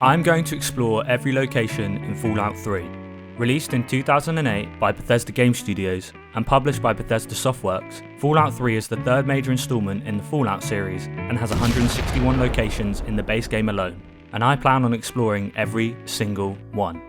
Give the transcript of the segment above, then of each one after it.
I'm going to explore every location in Fallout 3. Released in 2008 by Bethesda Game Studios and published by Bethesda Softworks, Fallout 3 is the third major installment in the Fallout series and has 161 locations in the base game alone, and I plan on exploring every single one.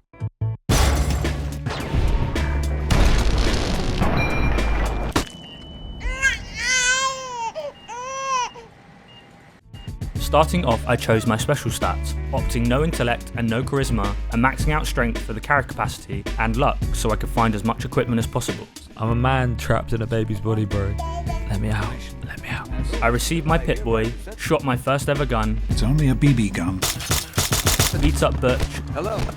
Starting off, I chose my special stats, opting no intellect and no charisma, and maxing out strength for the carry capacity and luck so I could find as much equipment as possible. I'm a man trapped in a baby's body, bro. Let me out. Let me out. I received my Pit-Boy, shot my first ever gun. It's only a BB gun. Beat up Butch,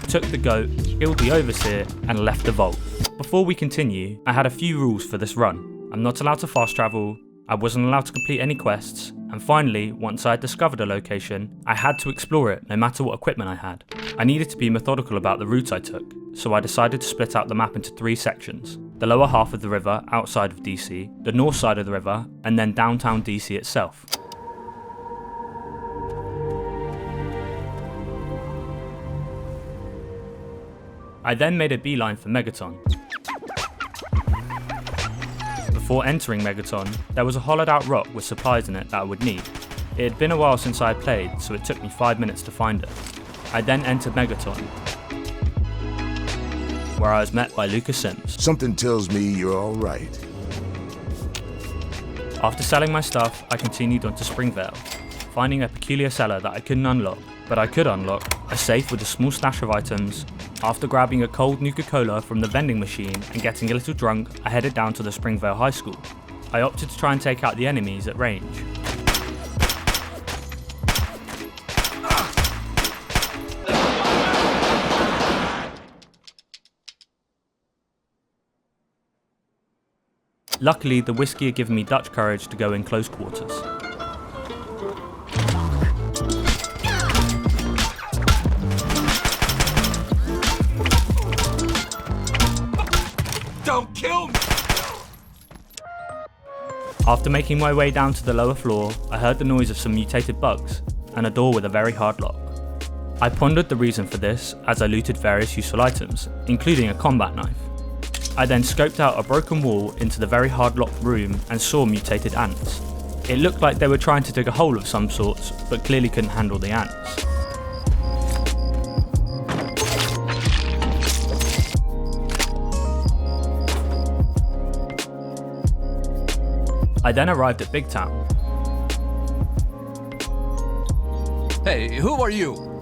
took the goat, killed the Overseer, and left the vault. Before we continue, I had a few rules for this run. I'm not allowed to fast travel, I wasn't allowed to complete any quests, and finally, once I had discovered a location, I had to explore it no matter what equipment I had. I needed to be methodical about the routes I took, so I decided to split out the map into 3 sections. The lower half of the river outside of DC, the north side of the river, and then downtown DC itself. I then made a beeline for Megaton. Before entering Megaton, there was a hollowed out rock with supplies in it that I would need. It had been a while since I had played, so it took me 5 minutes to find it. I then entered Megaton, where I was met by Lucas Sims. Something tells me you're alright. After selling my stuff, I continued on to Springvale, finding a peculiar cellar that I couldn't unlock, but I could unlock a safe with a small stash of items. After grabbing a cold Nuka-Cola from the vending machine and getting a little drunk, I headed down to the Springvale High School. I opted to try and take out the enemies at range. Luckily, the whiskey had given me Dutch courage to go in close quarters. Don't kill me! After making my way down to the lower floor, I heard the noise of some mutated bugs and a door with a very hard lock. I pondered the reason for this as I looted various useful items, including a combat knife. I then scoped out a broken wall into the very hard locked room and saw mutated ants. It looked like they were trying to dig a hole of some sorts, but clearly couldn't handle the ants. I then arrived at Big Town. Hey, who are you?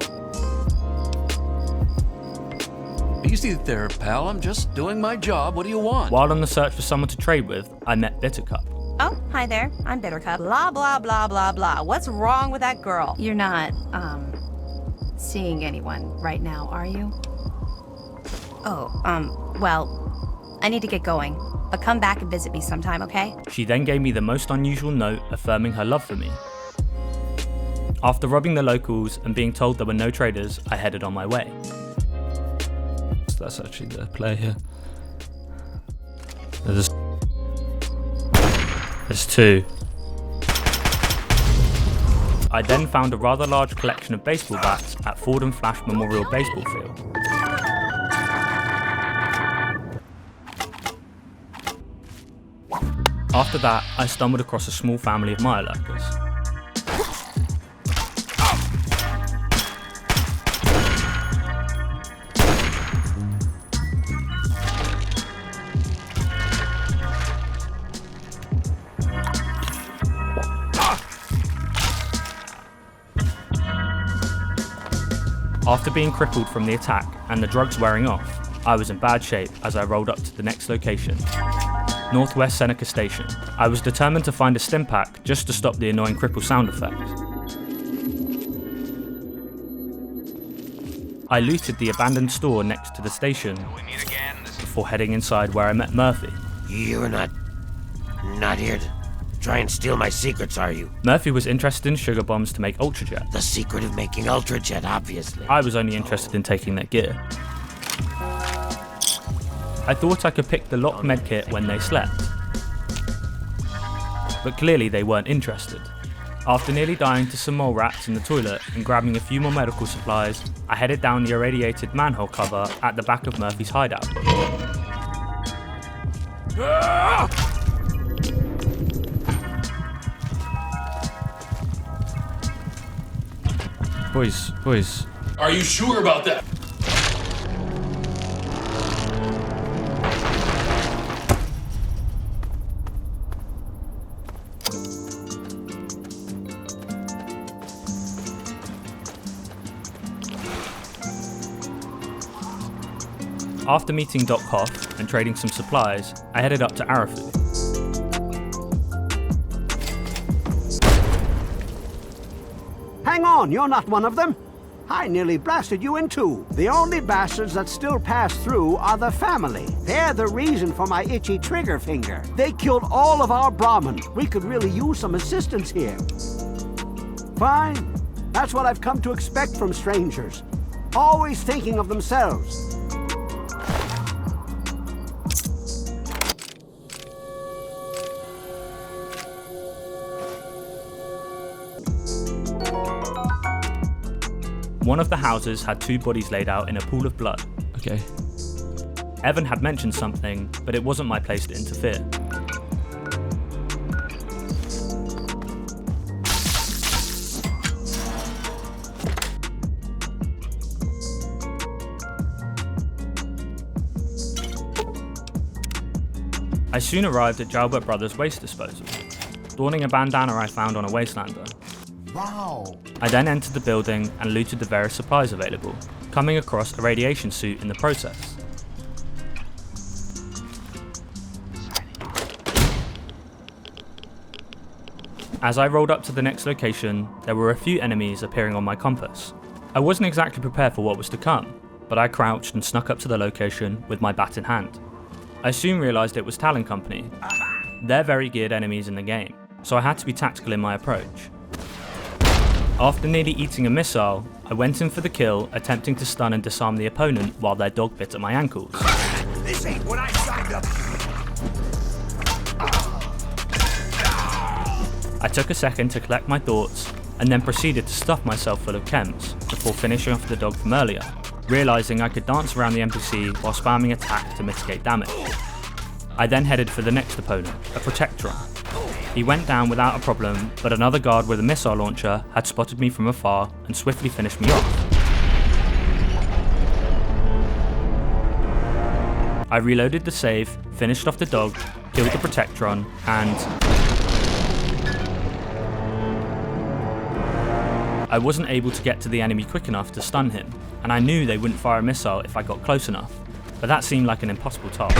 Easy there, pal. I'm just doing my job. What do you want? While on the search for someone to trade with, I met Bittercup. Oh, hi there. I'm Bittercup. Blah, blah, blah, blah, blah. What's wrong with that girl? You're not, seeing anyone right now, are you? Oh, well, I need to get going. But come back and visit me sometime, okay? She then gave me the most unusual note affirming her love for me. After robbing the locals and being told there were no traders, I headed on my way. That's actually the play here. There's 2. I then found a rather large collection of baseball bats at Ford and Flash Memorial Baseball Field. After that, I stumbled across a small family of mire lurkers. After being crippled from the attack and the drugs wearing off, I was in bad shape as I rolled up to the next location, Northwest Seneca Station. I was determined to find a stim pack just to stop the annoying cripple sound effect. I looted the abandoned store next to the station before heading inside where I met Murphy. You're not here to try and steal my secrets, are you? Murphy was interested in sugar bombs to make Ultrajet. The secret of making Ultrajet, obviously. I was only interested in taking their gear. I thought I could pick the lock medkit when they slept, but clearly they weren't interested. After nearly dying to some mole rats in the toilet and grabbing a few more medical supplies, I headed down the irradiated manhole cover at the back of Murphy's hideout. Boys. Are you sure about that? After meeting Doc Hoff and trading some supplies, I headed up to F.E.V. Hang on, you're not one of them. I nearly blasted you in two. The only bastards that still pass through are the family. They're the reason for my itchy trigger finger. They killed all of our Brahmin. We could really use some assistance here. Fine. That's what I've come to expect from strangers. Always thinking of themselves. One of the houses had 2 bodies laid out in a pool of blood. Okay. Evan had mentioned something, but it wasn't my place to interfere. I soon arrived at Jalbert Brothers waste disposal, donning a bandana I found on a wastelander. Wow. I then entered the building and looted the various supplies available, coming across a radiation suit in the process. As I rolled up to the next location, there were a few enemies appearing on my compass. I wasn't exactly prepared for what was to come, but I crouched and snuck up to the location with my bat in hand. I soon realised it was Talon Company. They're very geared enemies in the game, so I had to be tactical in my approach. After nearly eating a missile, I went in for the kill, attempting to stun and disarm the opponent while their dog bit at my ankles. This ain't what I signed up for. I took a second to collect my thoughts and then proceeded to stuff myself full of chems before finishing off the dog from earlier, realising I could dance around the NPC while spamming attack to mitigate damage. I then headed for the next opponent, a Protectron. He went down without a problem, but another guard with a missile launcher had spotted me from afar and swiftly finished me off. I reloaded the save, finished off the dog, killed the Protectron, and I wasn't able to get to the enemy quick enough to stun him, and I knew they wouldn't fire a missile if I got close enough, but that seemed like an impossible task.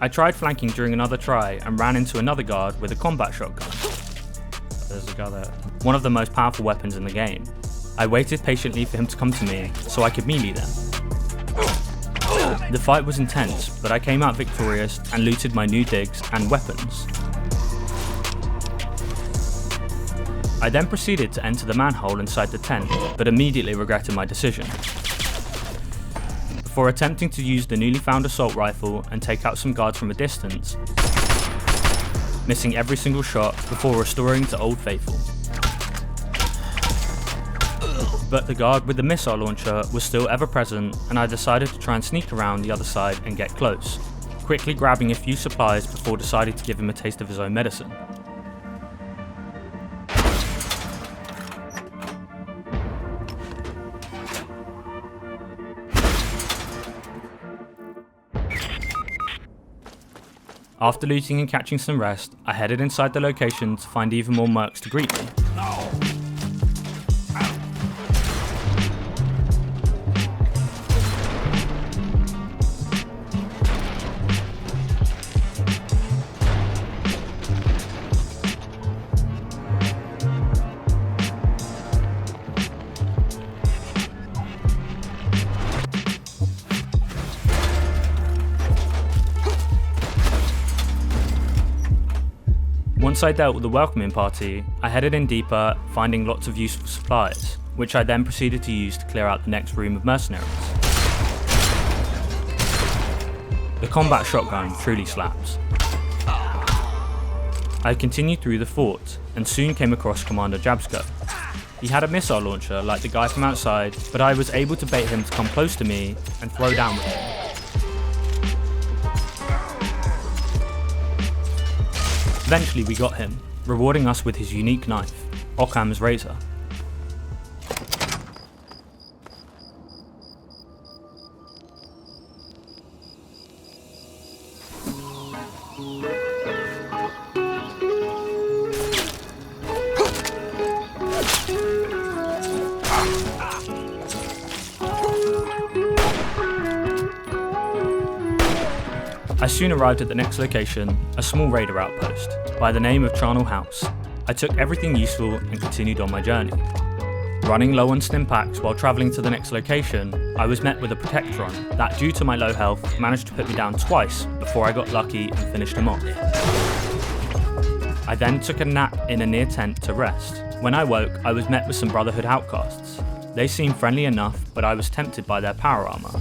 I tried flanking during another try and ran into another guard with a combat shotgun. There's a guy there. One of the most powerful weapons in the game. I waited patiently for him to come to me so I could melee them. The fight was intense, but I came out victorious and looted my new digs and weapons. I then proceeded to enter the manhole inside the tent, but immediately regretted my decision. Before attempting to use the newly found assault rifle and take out some guards from a distance, missing every single shot before restoring to Old Faithful. But the guard with the missile launcher was still ever present, and I decided to try and sneak around the other side and get close, quickly grabbing a few supplies before deciding to give him a taste of his own medicine. After looting and catching some rest, I headed inside the location to find even more mercs to greet me. Once I dealt with the welcoming party, I headed in deeper, finding lots of useful supplies, which I then proceeded to use to clear out the next room of mercenaries. The combat shotgun truly slaps. I continued through the fort and soon came across Commander Jabsko. He had a missile launcher like the guy from outside, but I was able to bait him to come close to me and throw down with him. Eventually we got him, rewarding us with his unique knife, Occam's razor. I soon arrived at the next location, a small raider outpost, by the name of Charnel House. I took everything useful and continued on my journey. Running low on stim packs while travelling to the next location, I was met with a Protectron that, due to my low health, managed to put me down twice before I got lucky and finished him off. I then took a nap in a near tent to rest. When I woke, I was met with some Brotherhood outcasts. They seemed friendly enough, but I was tempted by their power armour.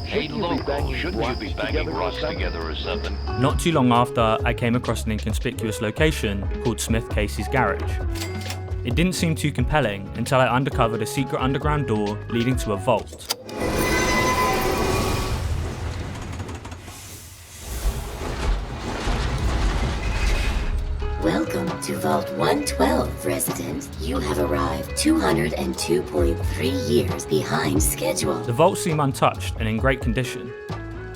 Hey, local, shouldn't you be banging rocks together or something? Not too long after, I came across an inconspicuous location called Smith Casey's Garage. It didn't seem too compelling until I uncovered a secret underground door leading to a vault. Welcome to Vault 112, resident. You have arrived 202.3 years behind schedule. The vault seemed untouched and in great condition,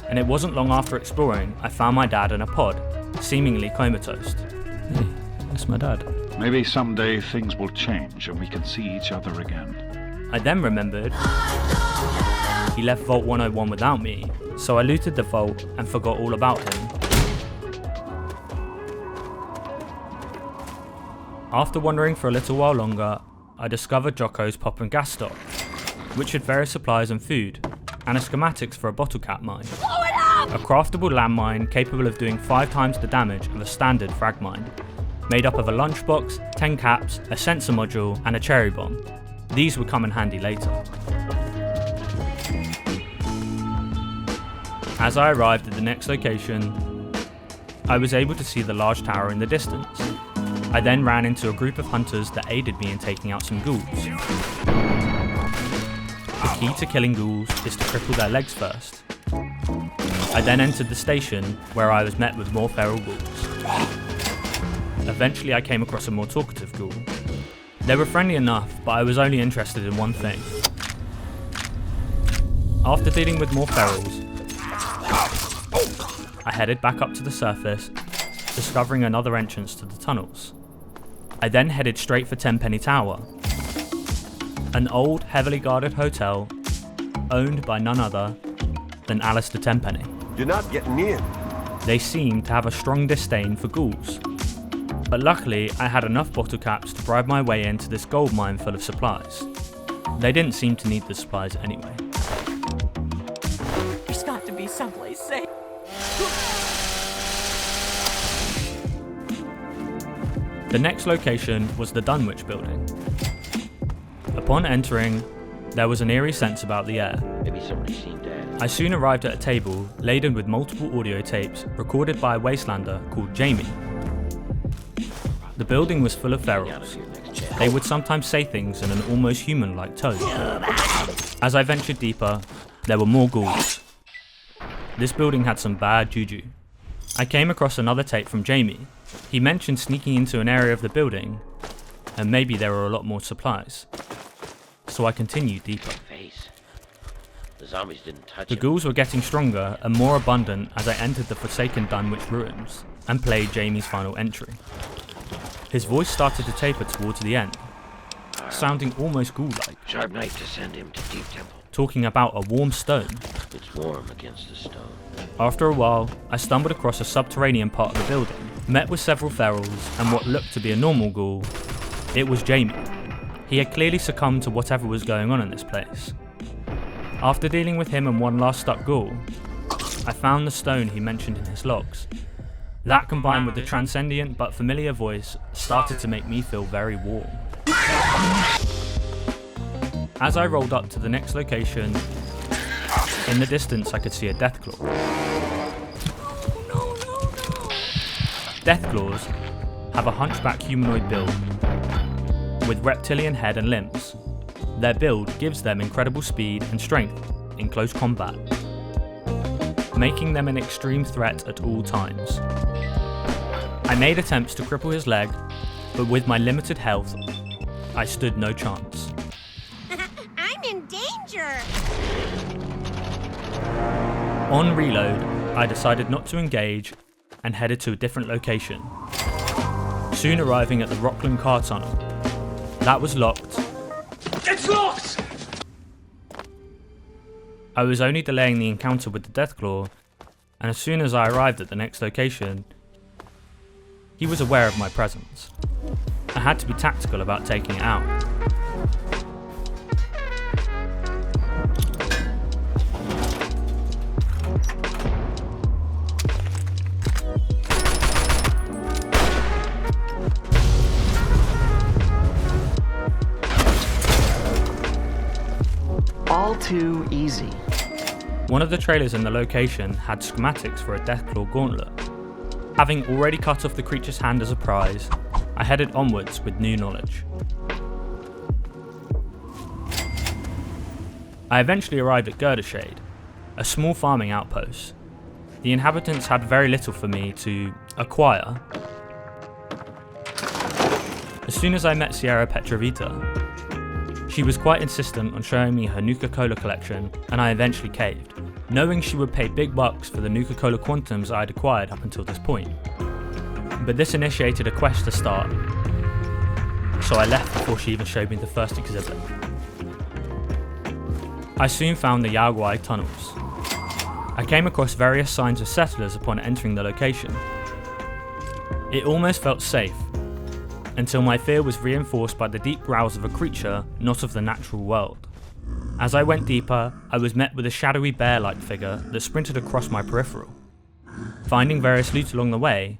and it wasn't long after exploring I found my dad in a pod, seemingly comatose. Hey, that's my dad. Maybe someday things will change and we can see each other again. I then remembered he left Vault 101 without me, so I looted the vault and forgot all about him. After wandering for a little while longer, I discovered Jocko's pop and gas stock, which had various supplies and food, and a schematics for a bottle cap mine. A craftable landmine capable of doing 5 times the damage of a standard frag mine, made up of a lunchbox, 10 caps, a sensor module, and a cherry bomb. These would come in handy later. As I arrived at the next location, I was able to see the large tower in the distance. I then ran into a group of hunters that aided me in taking out some ghouls. The key to killing ghouls is to cripple their legs first. I then entered the station, where I was met with more feral ghouls. Eventually I came across a more talkative ghoul. They were friendly enough, but I was only interested in one thing. After dealing with more ferals, I headed back up to the surface, discovering another entrance to the tunnels. I then headed straight for Tenpenny Tower, an old, heavily guarded hotel owned by none other than Alistair Tenpenny. You're not getting in. They seemed to have a strong disdain for ghouls, but luckily I had enough bottle caps to bribe my way into this gold mine full of supplies. They didn't seem to need the supplies anyway. There's got to be someplace safe. The next location was the Dunwich building. Upon entering, there was an eerie sense about the air. Maybe somebody's seen Dad. I soon arrived at a table laden with multiple audio tapes recorded by a wastelander called Jamie. The building was full of ferals. They would sometimes say things in an almost human-like tone. As I ventured deeper, there were more ghouls. This building had some bad juju. I came across another tape from Jamie. He mentioned sneaking into an area of the building, and maybe there were a lot more supplies. So I continued deeper. The zombies didn't touch The ghouls were getting stronger and more abundant as I entered the forsaken Dunwich ruins and played Jamie's final entry. His voice started to taper towards the end, sounding almost ghoul-like. Sharp knife to send him to Deep Temple. Talking about a warm stone. It's warm against the stone. After a while, I stumbled across a subterranean part of the building, met with several ferals and what looked to be a normal ghoul. It was Jamie. He had clearly succumbed to whatever was going on in this place. After dealing with him and one last stuck ghoul, I found the stone he mentioned in his logs. That, combined with the transcendent but familiar voice, started to make me feel very warm. As I rolled up to the next location, in the distance I could see a Deathclaw. Deathclaws have a hunchback humanoid build with reptilian head and limbs. Their build gives them incredible speed and strength in close combat, making them an extreme threat at all times. I made attempts to cripple his leg, but with my limited health, I stood no chance. I'm in danger! On reload, I decided not to engage and headed to a different location, soon arriving at the Rockland car tunnel. That was locked. It's locked! I was only delaying the encounter with the Deathclaw, and as soon as I arrived at the next location, he was aware of my presence. I had to be tactical about taking it out. All too easy. One of the trailers in the location had schematics for a Deathclaw gauntlet. Having already cut off the creature's hand as a prize, I headed onwards with new knowledge. I eventually arrived at Girdershade, a small farming outpost. The inhabitants had very little for me to acquire. As soon as I met Sierra Petrovita, she was quite insistent on showing me her Nuka-Cola collection, and I eventually caved, knowing she would pay big bucks for the Nuka-Cola Quantums I had acquired up until this point. But this initiated a quest to start, so I left before she even showed me the first exhibit. I soon found the Yaoguai tunnels. I came across various signs of settlers upon entering the location. It almost felt safe, until my fear was reinforced by the deep growls of a creature not of the natural world. As I went deeper, I was met with a shadowy bear-like figure that sprinted across my peripheral. Finding various loot along the way,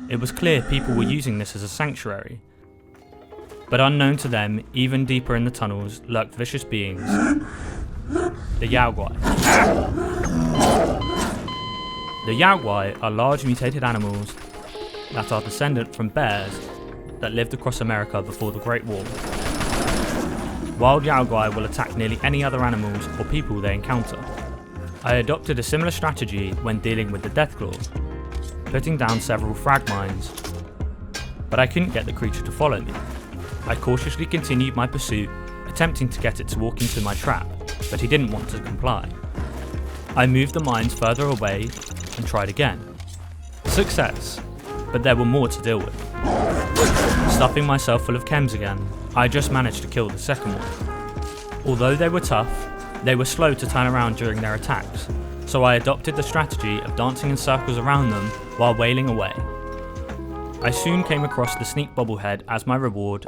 it was clear people were using this as a sanctuary. But unknown to them, even deeper in the tunnels lurked vicious beings, the Yaoguai. The Yaoguai are large mutated animals that are descendant from bears that lived across America before the Great War. Wild Yaoguai will attack nearly any other animals or people they encounter. I adopted a similar strategy when dealing with the Deathclaw, putting down several frag mines, but I couldn't get the creature to follow me. I cautiously continued my pursuit, attempting to get it to walk into my trap, but he didn't want to comply. I moved the mines further away and tried again. Success, but there were more to deal with. Stuffing myself full of chems again, I just managed to kill the second one. Although they were tough, they were slow to turn around during their attacks, so I adopted the strategy of dancing in circles around them while wailing away. I soon came across the sneak bobblehead as my reward,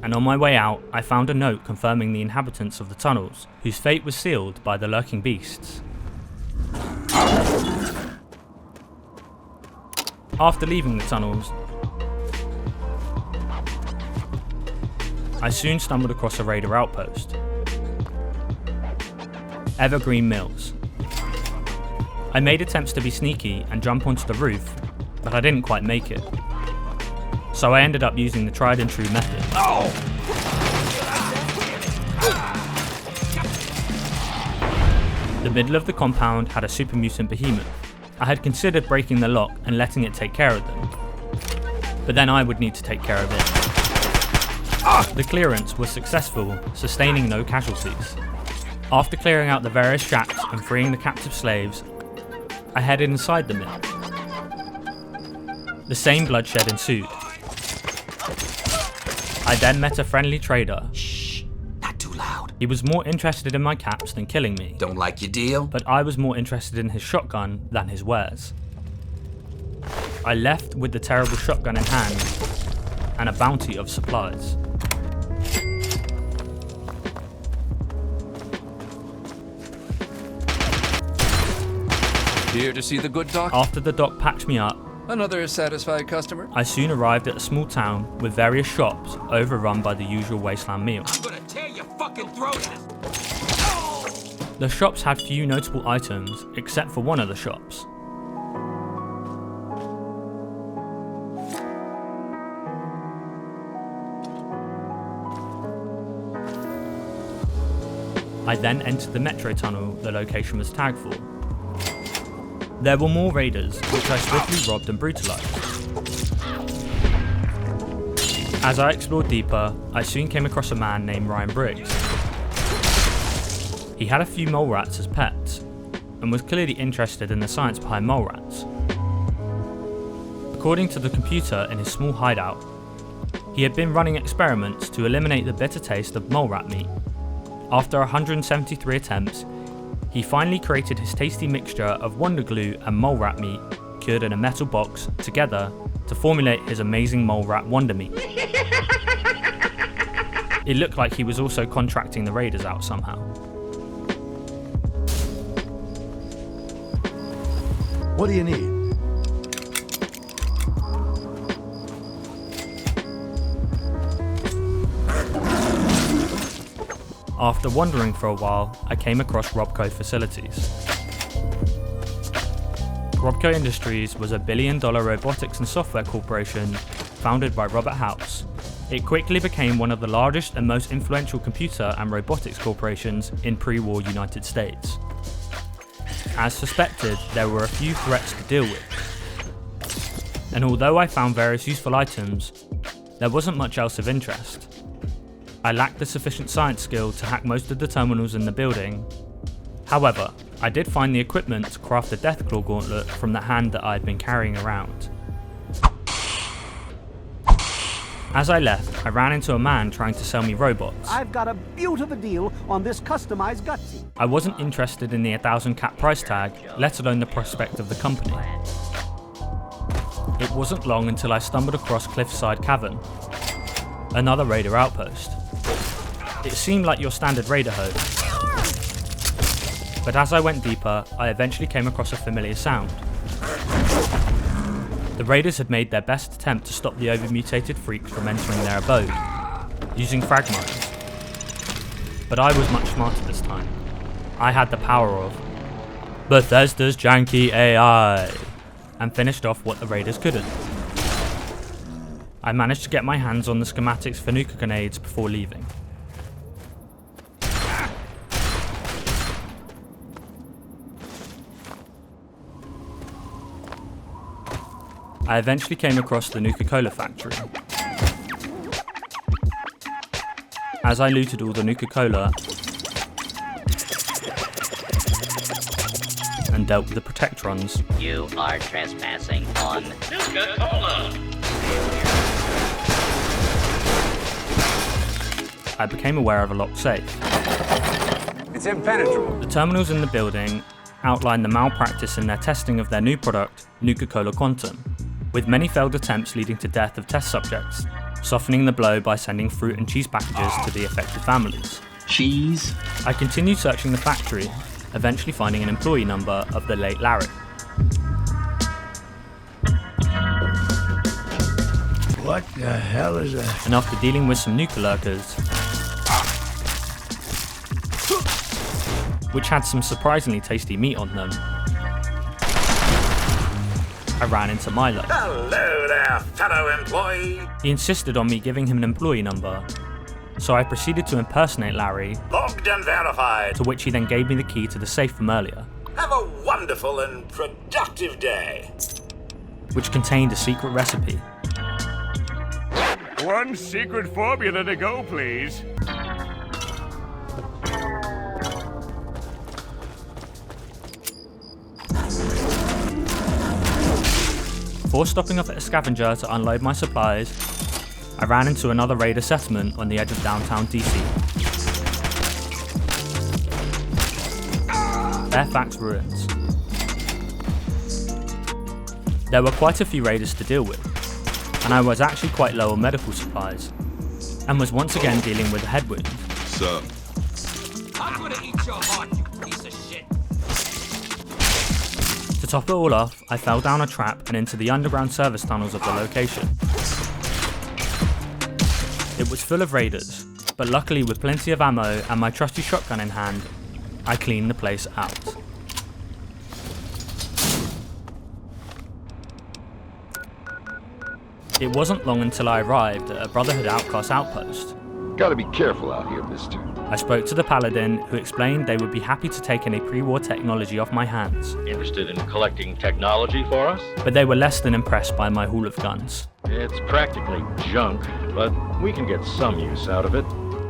and on my way out I found a note confirming the inhabitants of the tunnels, whose fate was sealed by the lurking beasts. After leaving the tunnels, I soon stumbled across a raider outpost, Evergreen Mills. I made attempts to be sneaky and jump onto the roof, but I didn't quite make it. So I ended up using the tried and true method. The middle of the compound had a super mutant behemoth. I had considered breaking the lock and letting it take care of them, but then I would need to take care of it. The clearance was successful, sustaining no casualties. After clearing out the various shacks and freeing the captive slaves, I headed inside the mill. The same bloodshed ensued. I then met a friendly trader. Shh, not too loud. He was more interested in my caps than killing me. Don't like your deal? But I was more interested in his shotgun than his wares. I left with the terrible shotgun in hand and a bounty of supplies. Here to see the good doc? After the doc patched me up, Another satisfied customer? I soon arrived at a small town with various shops overrun by the usual wasteland meal. I'm gonna tear your fucking throat out. The shops had few notable items except for one of the shops. I then entered the metro tunnel the location was tagged for. There were more raiders, which I swiftly robbed and brutalized. As I explored deeper, I soon came across a man named Ryan Briggs. He had a few mole rats as pets, and was clearly interested in the science behind mole rats. According to the computer in his small hideout, he had been running experiments to eliminate the bitter taste of mole rat meat. After 173 attempts, he finally created his tasty mixture of Wonder Glue and mole rat meat cured in a metal box together to formulate his amazing mole rat Wonder Meat. It looked like he was also contracting the raiders out somehow. What do you need? After wandering for a while, I came across Robco Facilities. Robco Industries was a billion-dollar robotics and software corporation founded by Robert House. It quickly became one of the largest and most influential computer and robotics corporations in pre-war United States. As suspected, there were a few threats to deal with. And although I found various useful items, there wasn't much else of interest. I lacked the sufficient science skill to hack most of the terminals in the building. However, I did find the equipment to craft the Deathclaw gauntlet from the hand that I had been carrying around. As I left, I ran into a man trying to sell me robots. I've got a beaut of a deal on this customized gutsy. I wasn't interested in the 1,000 cat price tag, let alone the prospect of the company. It wasn't long until I stumbled across Cliffside Cavern, another raider outpost. It seemed like your standard raider home, but as I went deeper, I eventually came across a familiar sound. The raiders had made their best attempt to stop the overmutated freaks from entering their abode, using frag mines. But I was much smarter this time. I had the power of Bethesda's janky AI, and finished off what the raiders couldn't. I managed to get my hands on the schematics for nuka grenades before leaving. I eventually came across the Nuka-Cola factory. As I looted all the Nuka-Cola and dealt with the Protectrons, you are trespassing on Nuka-Cola. I became aware of a locked safe. It's impenetrable. The terminals in the building outlined the malpractice in their testing of their new product, Nuka-Cola Quantum, with many failed attempts leading to death of test subjects, softening the blow by sending fruit and cheese packages to the affected families. Cheese? I continued searching the factory, eventually finding an employee number of the late Larry. What the hell is that? And after dealing with some Nuka lurkers, which had some surprisingly tasty meat on them, I ran into Milo. Hello there, fellow employee. He insisted on me giving him an employee number, so I proceeded to impersonate Larry, Logged and verified. to which he then gave me the key to the safe from earlier, Have a wonderful and productive day. which contained a secret recipe. One secret formula to go, please. Before stopping off at a scavenger to unload my supplies, I ran into another raider settlement on the edge of downtown DC. Fairfax Ruins. There were quite a few raiders to deal with, and I was actually quite low on medical supplies, and was once again dealing with a head wound. Sup? I'm gonna eat your heart, you piece of shit. To top it all off, I fell down a trap and into the underground service tunnels of the location. It was full of raiders, but luckily with plenty of ammo and my trusty shotgun in hand, I cleaned the place out. It wasn't long until I arrived at a Brotherhood Outcast outpost. Gotta be careful out here, mister. I spoke to the Paladin, who explained they would be happy to take any pre-war technology off my hands. Interested in collecting technology for us? But they were less than impressed by my haul of guns. It's practically junk, but we can get some use out of it.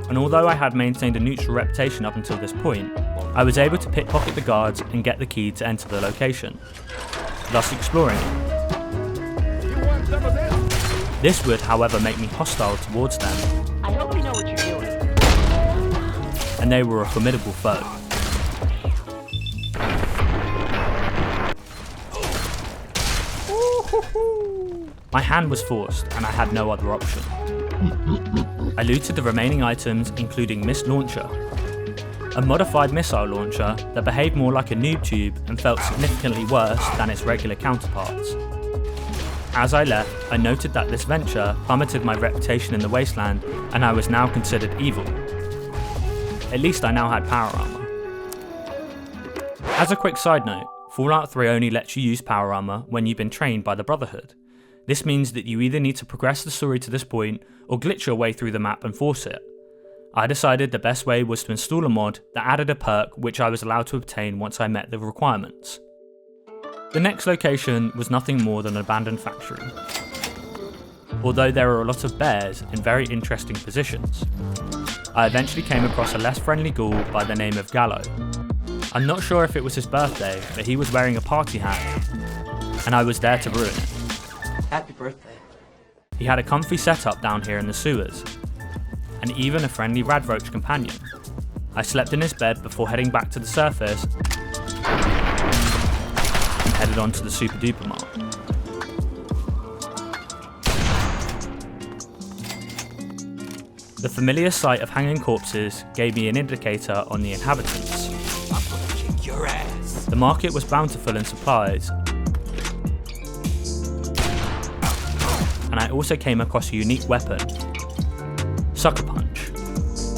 And although I had maintained a neutral reputation up until this point, I was able to pickpocket the guards and get the key to enter the location, thus exploring it. You want some of this? This would, however, make me hostile towards them, I hope you know what you're doing. and they were a formidable foe. My hand was forced, and I had no other option. I looted the remaining items, including Mist Launcher, a modified missile launcher that behaved more like a noob tube and felt significantly worse than its regular counterparts. As I left, I noted that this venture plummeted my reputation in the wasteland, and I was now considered evil. At least I now had power armor. As a quick side note, Fallout 3 only lets you use power armor when you've been trained by the Brotherhood. This means that you either need to progress the story to this point or glitch your way through the map and force it. I decided the best way was to install a mod that added a perk which I was allowed to obtain once I met the requirements. The next location was nothing more than an abandoned factory. Although there were a lot of bears in very interesting positions, I eventually came across a less friendly ghoul by the name of Gallo. I'm not sure if it was his birthday, but he was wearing a party hat, and I was there to ruin it. Happy birthday. He had a comfy setup down here in the sewers, and even a friendly radroach companion. I slept in his bed before heading back to the surface and headed on to the Super Duper Mart. The familiar sight of hanging corpses gave me an indicator on the inhabitants. I'm gonna kick your ass. The market was bountiful in supplies, and I also came across a unique weapon, Sucker Punch,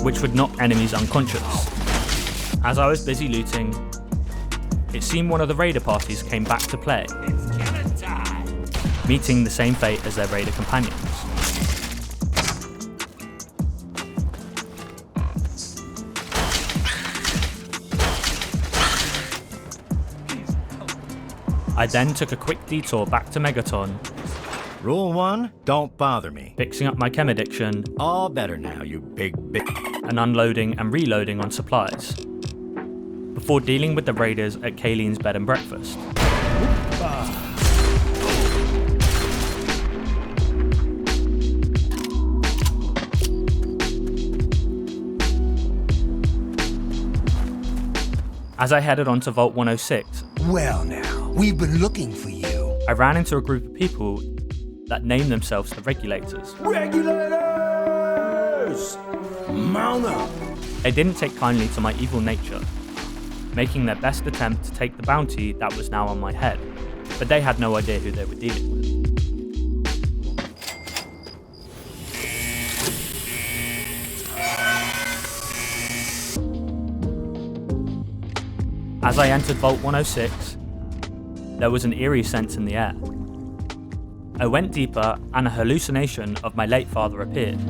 which would knock enemies unconscious. As I was busy looting, it seemed one of the raider parties came back to play, meeting the same fate as their raider companions. I then took a quick detour back to Megaton. Rule 1, don't bother me. Fixing up my chem addiction. All better now, you big bitch. And unloading and reloading on supplies, before dealing with the raiders at Kayleen's bed and breakfast. As I headed on to Vault 106, well now, we've been looking for you. I ran into a group of people that named themselves the Regulators. Regulators! Mount up! They didn't take kindly to my evil nature, making their best attempt to take the bounty that was now on my head, but they had no idea who they were dealing with. As I entered Vault 106, there was an eerie sense in the air. I went deeper, and a hallucination of my late father appeared.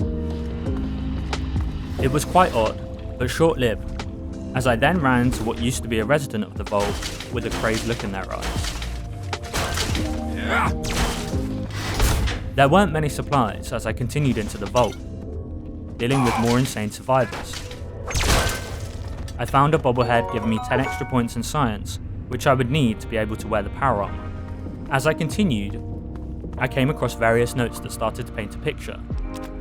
It was quite odd, but short-lived, as I then ran to what used to be a resident of the vault with a crazed look in their eyes. There weren't many supplies as I continued into the vault, dealing with more insane survivors. I found a bobblehead giving me 10 extra points in science, which I would need to be able to wear the power armor. As I continued, I came across various notes that started to paint a picture.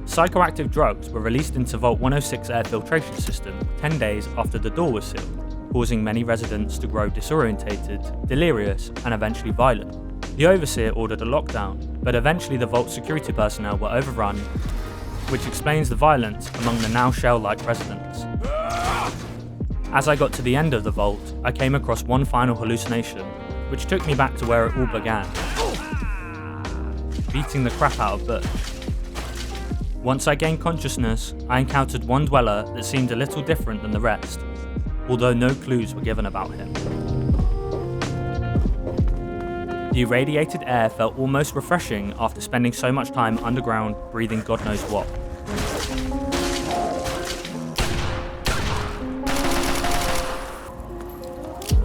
Psychoactive drugs were released into Vault 106 air filtration system 10 days after the door was sealed, causing many residents to grow disorientated, delirious, and eventually violent. The Overseer ordered a lockdown, but eventually the Vault security personnel were overrun, which explains the violence among the now shell-like residents. As I got to the end of the vault, I came across one final hallucination, which took me back to where it all began. Beating the crap out of Butch. Once I gained consciousness, I encountered one dweller that seemed a little different than the rest, although no clues were given about him. The irradiated air felt almost refreshing after spending so much time underground breathing God knows what.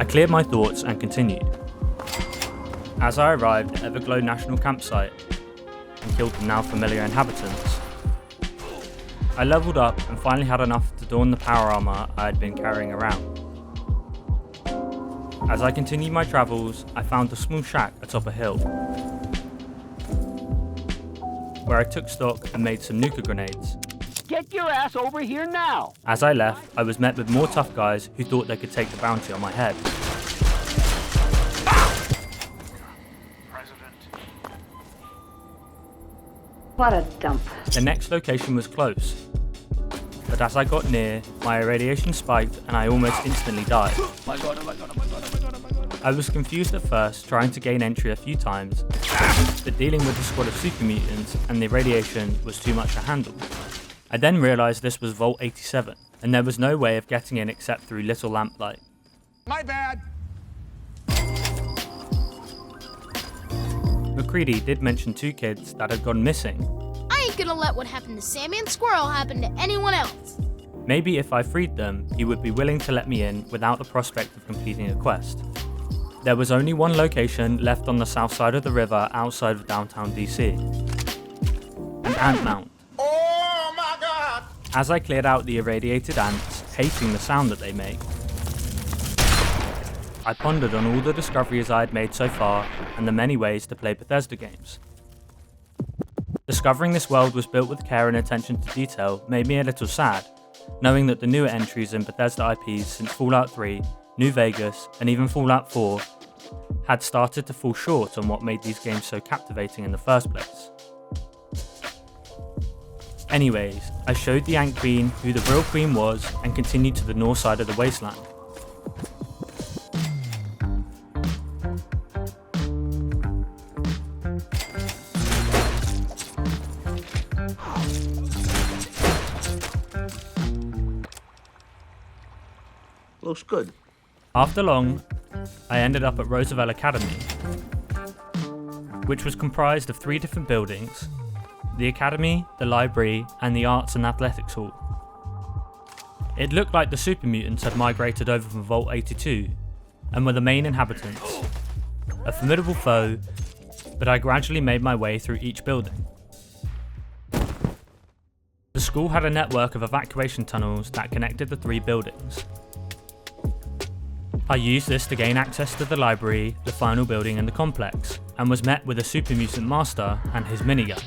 cleared my thoughts and continued. As I arrived at Everglow National Campsite and killed the now familiar inhabitants, I leveled up and finally had enough to don the power armor I had been carrying around. As I continued my travels, I found a small shack atop a hill, where I took stock and made some nuka grenades. Get your ass over here now! As I left, I was met with more tough guys who thought they could take the bounty on my head. What a dump. The next location was close, but as I got near, my irradiation spiked and I almost instantly died. My god, oh my god, oh my god, oh my god, oh my god. I was confused at first, trying to gain entry a few times, but dealing with the squad of super mutants and the radiation was too much to handle. I then realised this was Vault 87, and there was no way of getting in except through little lamplight. My bad. McCready did mention 2 kids that had gone missing. I ain't gonna let what happened to Sammy and Squirrel happen to anyone else. Maybe if I freed them, he would be willing to let me in without the prospect of completing a quest. There was only one location left on the south side of the river outside of downtown DC. An ant mound. Oh my god! As I cleared out the irradiated ants, hating the sound that they make, I pondered on all the discoveries I had made so far and the many ways to play Bethesda games. Discovering this world was built with care and attention to detail made me a little sad, knowing that the newer entries in Bethesda IPs since Fallout 3, New Vegas, and even Fallout 4 had started to fall short on what made these games so captivating in the first place. Anyways, I showed the Ant Queen who the real queen was and continued to the north side of the wasteland. Looks good. After long, I ended up at Roosevelt Academy, which was comprised of 3 different buildings: the Academy, the Library, and the Arts and Athletics Hall. It looked like the super mutants had migrated over from Vault 82 and were the main inhabitants, a formidable foe, but I gradually made my way through each building. The school had a network of evacuation tunnels that connected the 3 buildings. I used this to gain access to the library, the final building in the complex, and was met with a super mutant master and his minigun.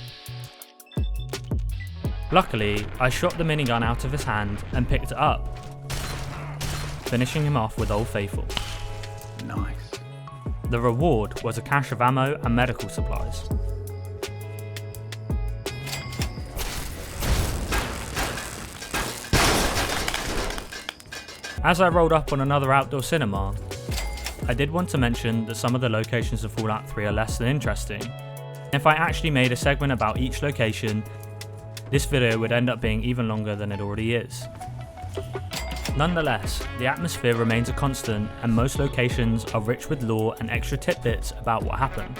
Luckily, I shot the minigun out of his hand and picked it up, finishing him off with Old Faithful. Nice. The reward was a cache of ammo and medical supplies. As I rolled up on another outdoor cinema, I did want to mention that some of the locations of Fallout 3 are less than interesting. If I actually made a segment about each location, this video would end up being even longer than it already is. Nonetheless, the atmosphere remains a constant and most locations are rich with lore and extra tidbits about what happened.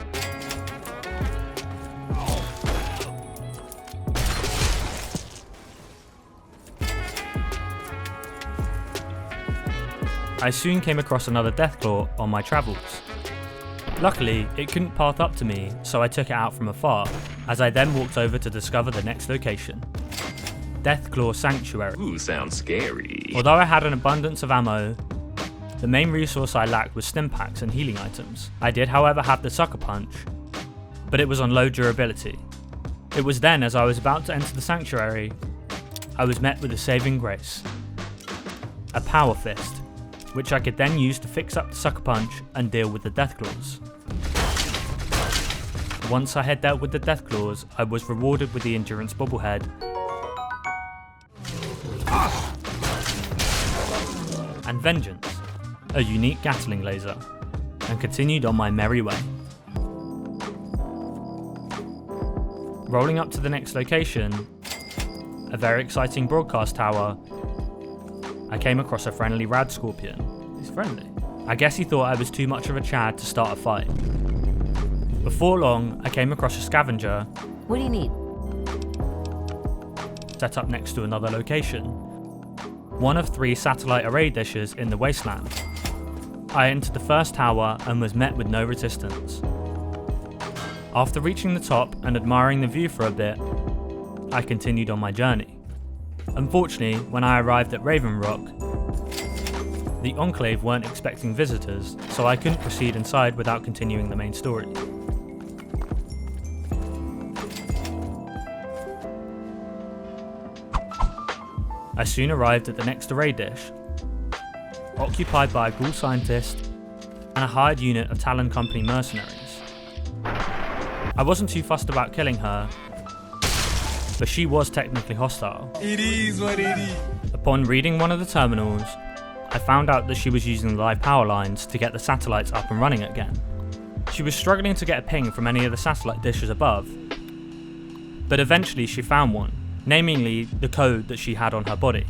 I soon came across another Deathclaw on my travels. Luckily, it couldn't path up to me, so I took it out from afar, as I then walked over to discover the next location. Deathclaw Sanctuary. Ooh, sounds scary. Although I had an abundance of ammo, the main resource I lacked was stim packs and healing items. I did however have the Sucker Punch, but it was on low durability. It was then, as I was about to enter the Sanctuary, I was met with a saving grace. A Power Fist, which I could then use to fix up the Sucker Punch and deal with the Deathclaws. Once I had dealt with the Deathclaws, I was rewarded with the Endurance Bobblehead and Vengeance, a unique Gatling laser, and continued on my merry way. Rolling up to the next location, a very exciting broadcast tower, I came across a friendly rad scorpion. He's friendly. I guess he thought I was too much of a Chad to start a fight. Before long, I came across a scavenger. What do you need? Set up next to another location. One of 3 satellite array dishes in the wasteland. I entered the first tower and was met with no resistance. After reaching the top and admiring the view for a bit, I continued on my journey. Unfortunately, when I arrived at Raven Rock, the Enclave weren't expecting visitors, so I couldn't proceed inside without continuing the main story. I soon arrived at the next array dish, occupied by a ghoul scientist and a hired unit of Talon Company mercenaries. I wasn't too fussed about killing her, but she was technically hostile. It is what it is. Upon reading one of the terminals, I found out that she was using the live power lines to get the satellites up and running again. She was struggling to get a ping from any of the satellite dishes above, but eventually she found one, namely the code that she had on her body.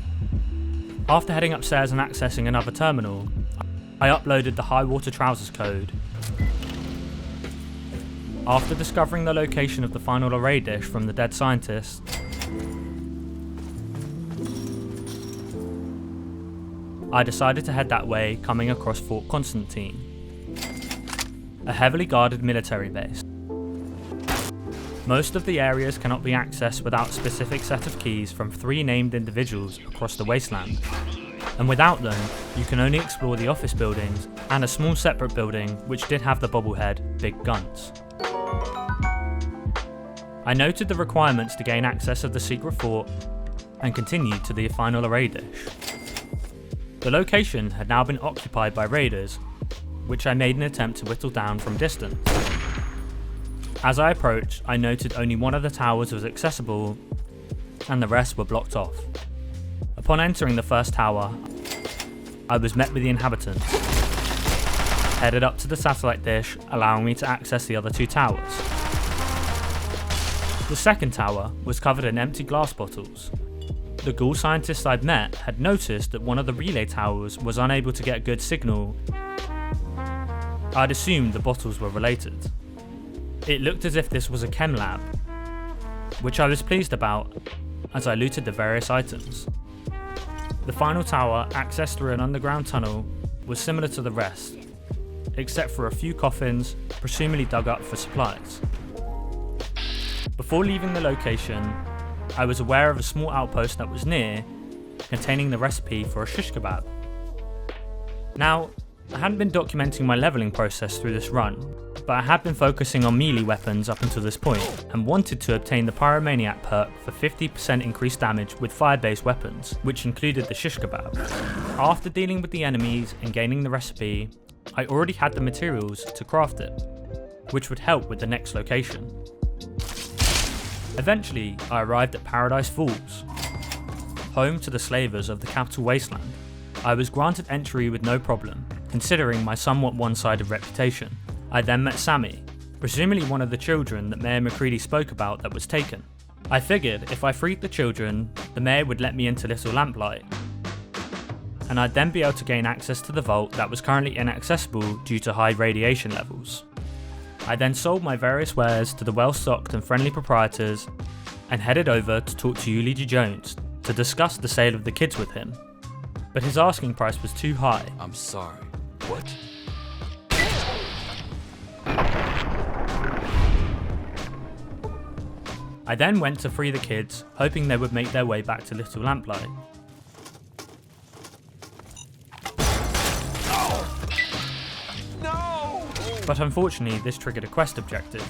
After heading upstairs and accessing another terminal, I uploaded the High Water Trousers code. After discovering the location of the final array dish from the dead scientist, I decided to head that way, coming across Fort Constantine, a heavily guarded military base. Most of the areas cannot be accessed without a specific set of keys from 3 named individuals across the wasteland, and without them, you can only explore the office buildings and a small separate building which did have the bobblehead Big Guns. I noted the requirements to gain access of the secret fort and continued to the final array dish. The location had now been occupied by raiders, which I made an attempt to whittle down from distance. As I approached, I noted only one of the towers was accessible and the rest were blocked off. Upon entering the first tower, I was met with the inhabitants, headed up to the satellite dish, allowing me to access the other 2 towers. The second tower was covered in empty glass bottles. The ghoul scientists I'd met had noticed that one of the relay towers was unable to get a good signal. I'd assumed the bottles were related. It looked as if this was a chem lab, which I was pleased about as I looted the various items. The final tower, accessed through an underground tunnel, was similar to the rest, except for a few coffins, presumably dug up for supplies. Before leaving the location, I was aware of a small outpost that was near, containing the recipe for a shish kebab. Now, I hadn't been documenting my leveling process through this run, but I had been focusing on melee weapons up until this point, and wanted to obtain the Pyromaniac perk for 50% increased damage with fire-based weapons, which included the shish kebab. After dealing with the enemies and gaining the recipe, I already had the materials to craft it, which would help with the next location. Eventually, I arrived at Paradise Falls, home to the slavers of the capital wasteland. I was granted entry with no problem, considering my somewhat one-sided reputation. I then met Sammy, presumably one of the children that Mayor McCready spoke about that was taken. I figured if I freed the children, the mayor would let me into Little Lamplight, and I'd then be able to gain access to the vault that was currently inaccessible due to high radiation levels. I then sold my various wares to the well-stocked and friendly proprietors and headed over to talk to Uligi Jones to discuss the sale of the kids with him, but his asking price was too high. I'm sorry. What? I then went to free the kids, hoping they would make their way back to Little Lamplight. But unfortunately, this triggered a quest objective,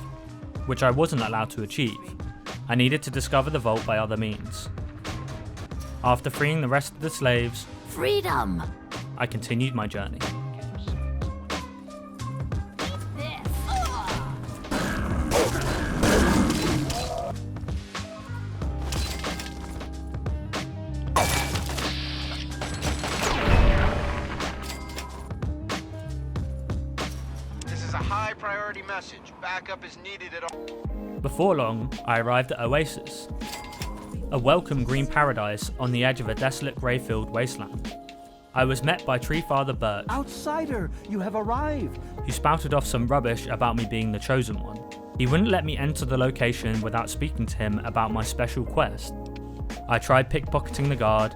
which I wasn't allowed to achieve. I needed to discover the vault by other means. After freeing the rest of the slaves, Freedom! I continued my journey. High priority message. Backup is needed at all. Before long, I arrived at Oasis, a welcome green paradise on the edge of a desolate grey-filled wasteland. I was met by Tree Father Birch, Outsider, you have arrived. who spouted off some rubbish about me being the chosen one. He wouldn't let me enter the location without speaking to him about my special quest. I tried pickpocketing the guard,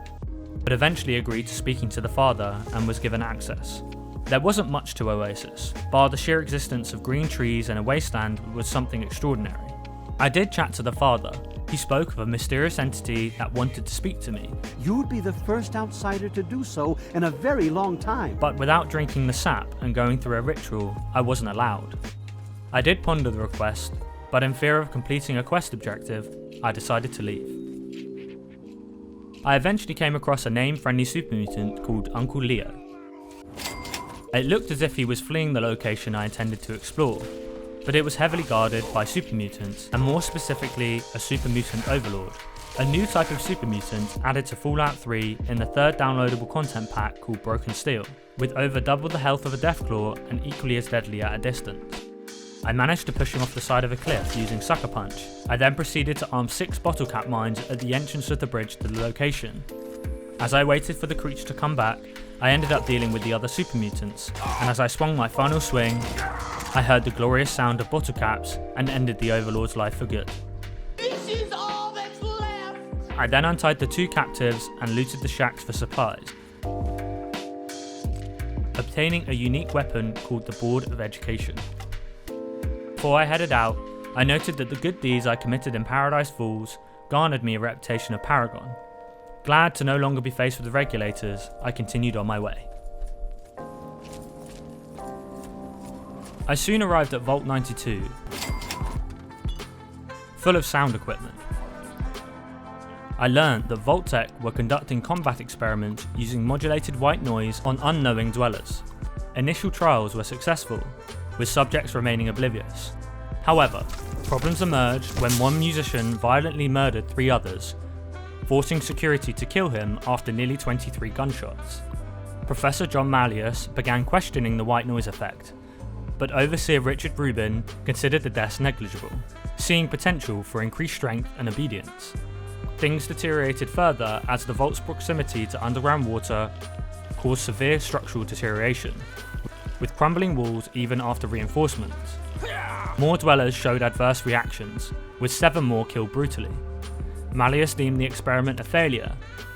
but eventually agreed to speaking to the father and was given access. There wasn't much to Oasis, bar the sheer existence of green trees and a wasteland was something extraordinary. I did chat to the father. He spoke of a mysterious entity that wanted to speak to me. You'd be the first outsider to do so in a very long time. But without drinking the sap and going through a ritual, I wasn't allowed. I did ponder the request, but in fear of completing a quest objective, I decided to leave. I eventually came across a name-friendly super mutant called Uncle Leo. It looked as if he was fleeing the location I intended to explore, but it was heavily guarded by super mutants, and more specifically a super mutant overlord, a new type of super mutant added to Fallout 3 in the third downloadable content pack called Broken Steel, with over double the health of a Deathclaw and equally as deadly at a distance. I managed to push him off the side of a cliff using Sucker Punch. I then proceeded to arm 6 bottle cap mines at the entrance of the bridge to the location. As I waited for the creature to come back, I ended up dealing with the other super mutants, and as I swung my final swing, I heard the glorious sound of bottle caps and ended the Overlord's life for good. This is all that's left! I then untied the 2 captives and looted the shacks for supplies, obtaining a unique weapon called the Board of Education. Before I headed out, I noted that the good deeds I committed in Paradise Falls garnered me a reputation of paragon. Glad to no longer be faced with the regulators, I continued on my way. I soon arrived at Vault 92, full of sound equipment. I learned that Vault-Tec were conducting combat experiments using modulated white noise on unknowing dwellers. Initial trials were successful, with subjects remaining oblivious. However, problems emerged when one musician violently murdered 3 others, forcing security to kill him after nearly 23 gunshots. Professor John Malleus began questioning the white noise effect, but Overseer Richard Rubin considered the deaths negligible, seeing potential for increased strength and obedience. Things deteriorated further as the vault's proximity to underground water caused severe structural deterioration, with crumbling walls even after reinforcements. More dwellers showed adverse reactions, with 7 more killed brutally. Malleus deemed the experiment a failure,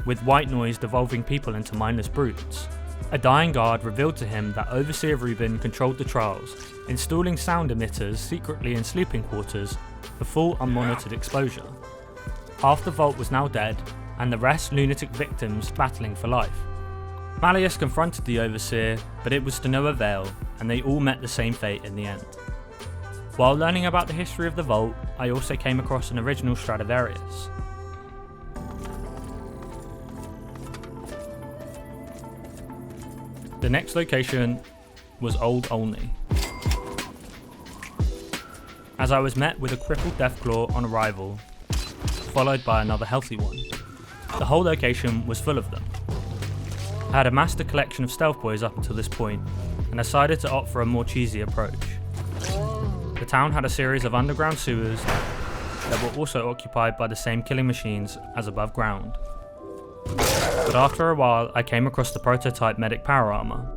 with white noise devolving people into mindless brutes. A dying guard revealed to him that Overseer Rubin controlled the trials, installing sound emitters secretly in sleeping quarters for full unmonitored exposure. Half the vault was now dead, and the rest lunatic victims battling for life. Malleus confronted the Overseer, but it was to no avail, and they all met the same fate in the end. While learning about the history of the vault, I also came across an original Stradivarius. The next location was Old Olney, as I was met with a crippled Deathclaw on arrival, followed by another healthy one. The whole location was full of them. I had amassed a collection of stealth boys up until this point, and decided to opt for a more cheesy approach. The town had a series of underground sewers that were also occupied by the same killing machines as above ground. But after a while, I came across the prototype medic power armor,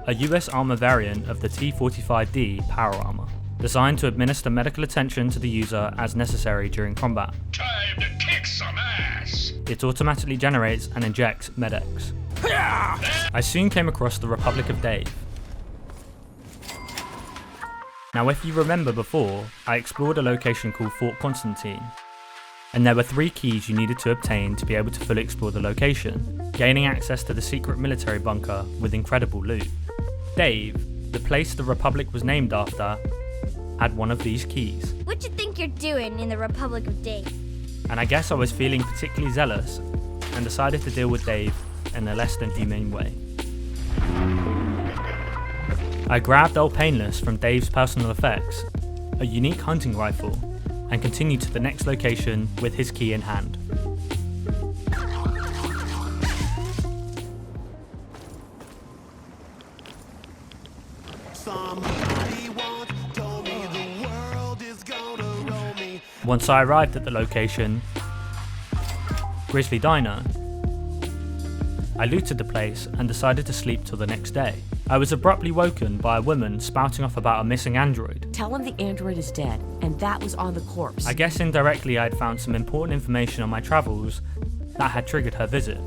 a US armor variant of the T-45D power armor, designed to administer medical attention to the user as necessary during combat. Time to kick some ass! It automatically generates and injects medics. I soon came across the Republic of Dave. Now, if you remember before, I explored a location called Fort Constantine, and there were 3 keys you needed to obtain to be able to fully explore the location, gaining access to the secret military bunker with incredible loot. Dave, the place the Republic was named after, had one of these keys. What you think you're doing in the Republic of Dave? And I guess I was feeling particularly zealous, and decided to deal with Dave in a less than humane way. I grabbed Old Painless from Dave's personal effects, a unique hunting rifle, and continued to the next location with his key in hand. Once I arrived at the location, Grizzly Diner, I looted the place and decided to sleep till the next day. I was abruptly woken by a woman spouting off about a missing android. Tell him the android is dead, and that was on the corpse. I guess indirectly I'd found some important information on my travels that had triggered her visit.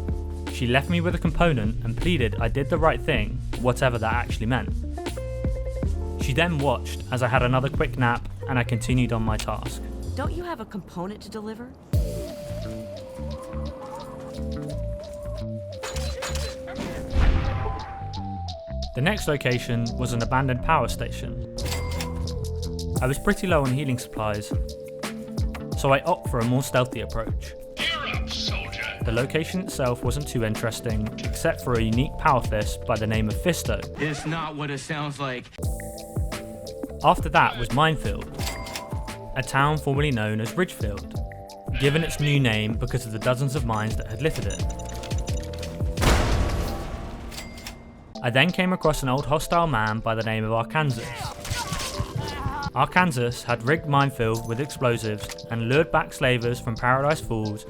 She left me with a component and pleaded I did the right thing whatever that actually meant. She then watched as I had another quick nap and I continued on my task. Don't you have a component to deliver? The next location was an abandoned power station. I was pretty low on healing supplies, so I opt for a more stealthy approach. The location itself wasn't too interesting, except for a unique power fist by the name of Fisto. It's not what it sounds like. After that was Minefield, a town formerly known as Ridgefield, given its new name because of the dozens of mines that had littered it. I then came across an old hostile man by the name of Arkansas. Arkansas had rigged Minefield with explosives and lured back slavers from Paradise Falls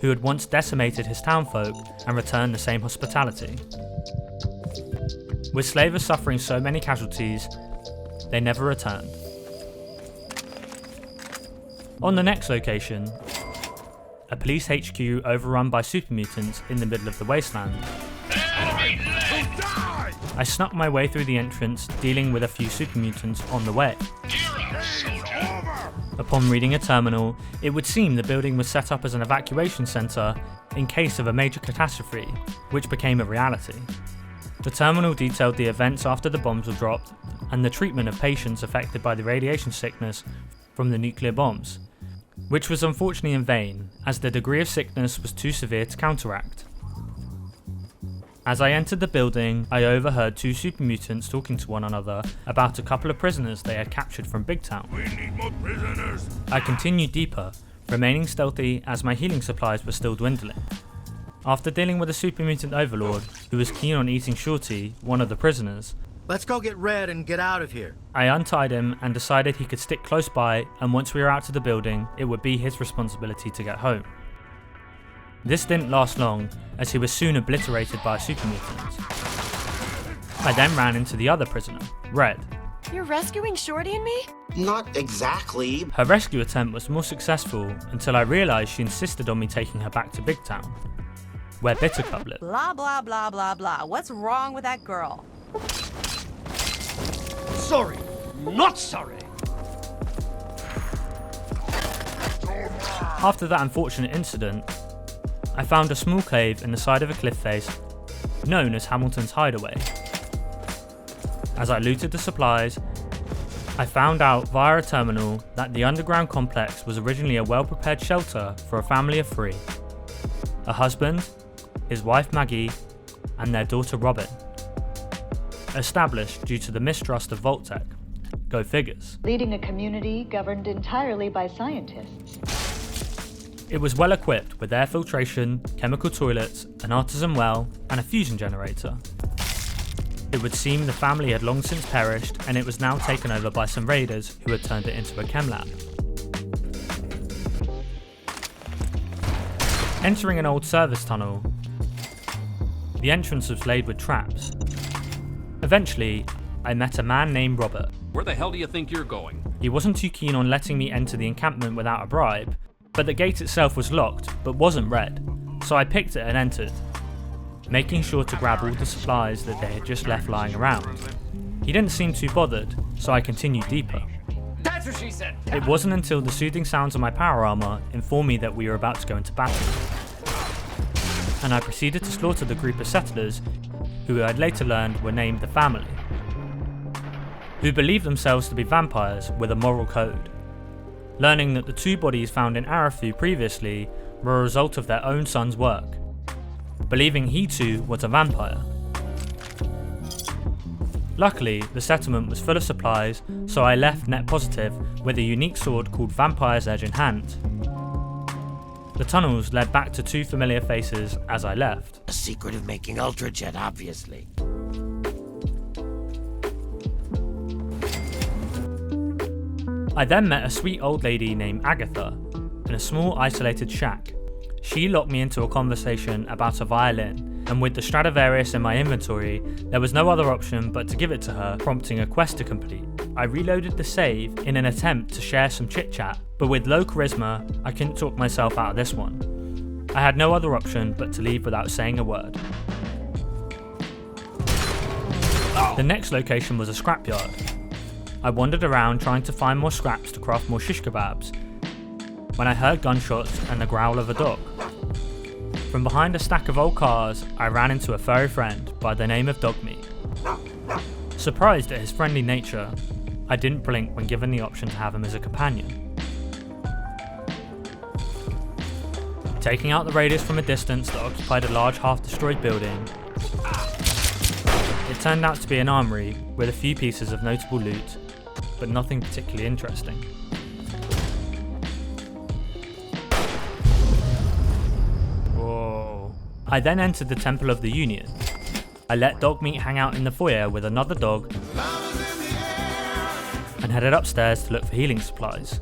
who had once decimated his townfolk and returned the same hospitality. With slavers suffering so many casualties, they never returned. On the next location, a police HQ overrun by super mutants in the middle of the wasteland. I snuck my way through the entrance, dealing with a few super mutants on the way. Upon reading a terminal, it would seem the building was set up as an evacuation centre in case of a major catastrophe, which became a reality. The terminal detailed the events after the bombs were dropped and the treatment of patients affected by the radiation sickness from the nuclear bombs, which was unfortunately in vain, as the degree of sickness was too severe to counteract. As I entered the building, I overheard two super mutants talking to one another about a couple of prisoners they had captured from Big Town. We need more prisoners. I continued deeper, remaining stealthy as my healing supplies were still dwindling. After dealing with a super mutant overlord who was keen on eating Shorty, one of the prisoners, Let's go get Red and get out of here. I untied him and decided he could stick close by, and once we were out of the building, it would be his responsibility to get home. This didn't last long, as he was soon obliterated by a super mutant. I then ran into the other prisoner, Red. You're rescuing Shorty and me? Not exactly. Her rescue attempt was more successful until I realised she insisted on me taking her back to Big Town, where Bittercup lived. Blah, blah, blah, blah, blah. What's wrong with that girl? Sorry, not sorry. After that unfortunate incident, I found a small cave in the side of a cliff face known as Hamilton's Hideaway. As I looted the supplies, I found out via a terminal that the underground complex was originally a well-prepared shelter for a family of 3. A husband, his wife Maggie, and their daughter Robin. Established due to the mistrust of Vault-Tec. Go figures. Leading a community governed entirely by scientists. It was well equipped with air filtration, chemical toilets, an artisan well, and a fusion generator. It would seem the family had long since perished, and it was now taken over by some raiders who had turned it into a chem lab. Entering an old service tunnel, the entrance was laid with traps. Eventually, I met a man named Robert. Where the hell do you think you're going? He wasn't too keen on letting me enter the encampment without a bribe, but the gate itself was locked, but wasn't red, so I picked it and entered, making sure to grab all the supplies that they had just left lying around. He didn't seem too bothered, so I continued deeper. That's what she said. It wasn't until the soothing sounds of my power armor informed me that we were about to go into battle, and I proceeded to slaughter the group of settlers who I'd later learned were named the Family, who believed themselves to be vampires with a moral code, learning that the 2 bodies found in Arafu previously were a result of their own son's work, believing he too was a vampire. Luckily, the settlement was full of supplies, so I left net positive with a unique sword called Vampire's Edge in hand. The tunnels led back to 2 familiar faces as I left. A secret of making Ultrajet, obviously. I then met a sweet old lady named Agatha in a small isolated shack. She locked me into a conversation about a violin, and with the Stradivarius in my inventory, there was no other option but to give it to her, prompting a quest to complete. I reloaded the save in an attempt to share some chit-chat, but with low charisma, I couldn't talk myself out of this one. I had no other option but to leave without saying a word. The next location was a scrapyard. I wandered around trying to find more scraps to craft more shish kebabs, when I heard gunshots and the growl of a dog. From behind a stack of old cars, I ran into a furry friend by the name of Dogmeat. Surprised at his friendly nature, I didn't blink when given the option to have him as a companion. Taking out the raiders from a distance that occupied a large half-destroyed building, it turned out to be an armory with a few pieces of notable loot, but nothing particularly interesting. Whoa. I then entered the Temple of the Union. I let Dogmeat hang out in the foyer with another dog and headed upstairs to look for healing supplies.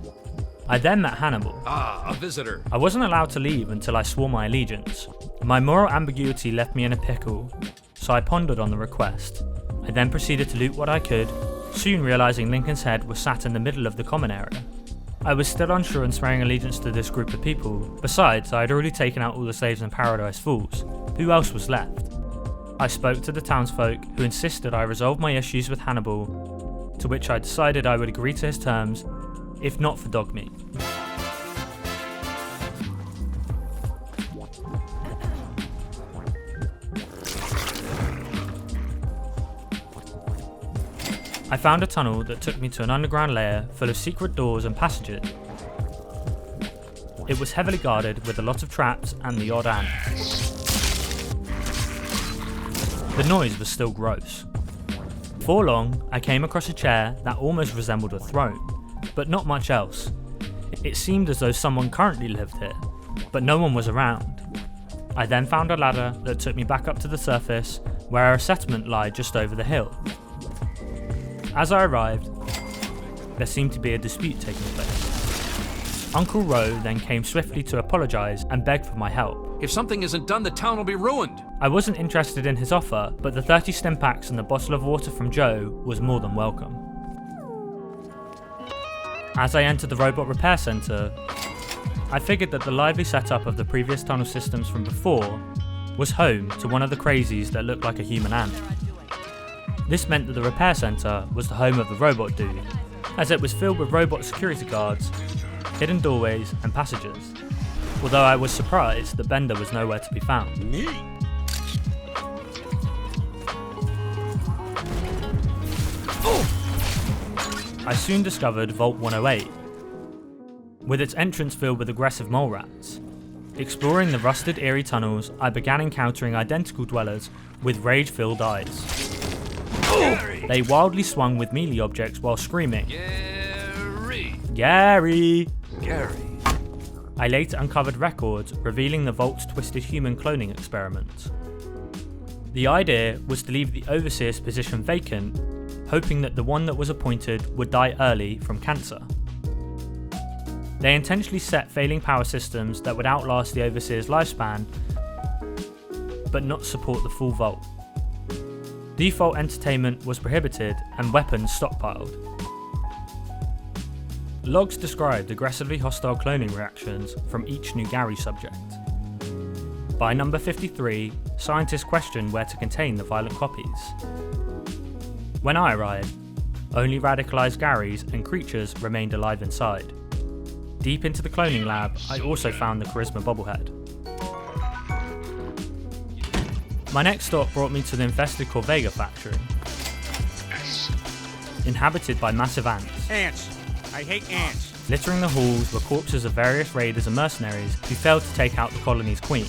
I then met Hannibal. Ah, a visitor. I wasn't allowed to leave until I swore my allegiance. My moral ambiguity left me in a pickle, so I pondered on the request. I then proceeded to loot what I could, soon realising Lincoln's head was sat in the middle of the common area. I was still unsure in swearing allegiance to this group of people. Besides, I had already taken out all the slaves in Paradise Falls. Who else was left? I spoke to the townsfolk, who insisted I resolve my issues with Hannibal, to which I decided I would agree to his terms, if not for Dogmeat. I found a tunnel that took me to an underground lair full of secret doors and passages. It was heavily guarded with a lot of traps and the odd ant. The noise was still gross. Before long, I came across a chair that almost resembled a throne, but not much else. It seemed as though someone currently lived here, but no one was around. I then found a ladder that took me back up to the surface, where a settlement lay just over the hill. As I arrived, there seemed to be a dispute taking place. Uncle Rowe then came swiftly to apologise and beg for my help. If something isn't done, the town will be ruined. I wasn't interested in his offer, but the 30 stim packs and the bottle of water from Joe was more than welcome. As I entered the robot repair centre, I figured that the lively setup of the previous tunnel systems from before was home to one of the crazies that looked like a human ant. This meant that the repair centre was the home of the robot dude, as it was filled with robot security guards, hidden doorways and passages, although I was surprised that Bender was nowhere to be found. Neat. I soon discovered Vault 108, with its entrance filled with aggressive mole rats. Exploring the rusted, eerie tunnels, I began encountering identical dwellers with rage-filled eyes. They wildly swung with melee objects while screaming, Gary! I later uncovered records revealing the Vault's twisted human cloning experiments. The idea was to leave the Overseer's position vacant, hoping that the one that was appointed would die early from cancer. They intentionally set failing power systems that would outlast the Overseer's lifespan, but not support the full Vault. Default entertainment was prohibited and weapons stockpiled. Logs described aggressively hostile cloning reactions from each new Gary subject. By number 53, scientists questioned where to contain the violent copies. When I arrived, only radicalized Garys and creatures remained alive inside. Deep into the cloning lab, I also found the Charisma bobblehead. My next stop brought me to the infested Corvega factory, inhabited by massive ants. Ants. I hate ants. Littering the halls were corpses of various raiders and mercenaries who failed to take out the colony's queen.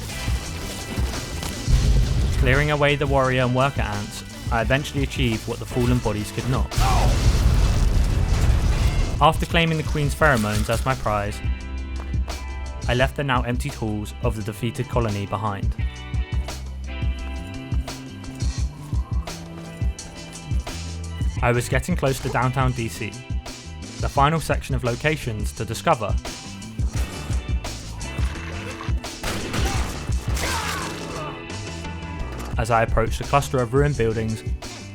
Clearing away the warrior and worker ants, I eventually achieved what the fallen bodies could not. After claiming the queen's pheromones as my prize, I left the now emptied halls of the defeated colony behind. I was getting close to downtown DC, the final section of locations to discover. As I approached a cluster of ruined buildings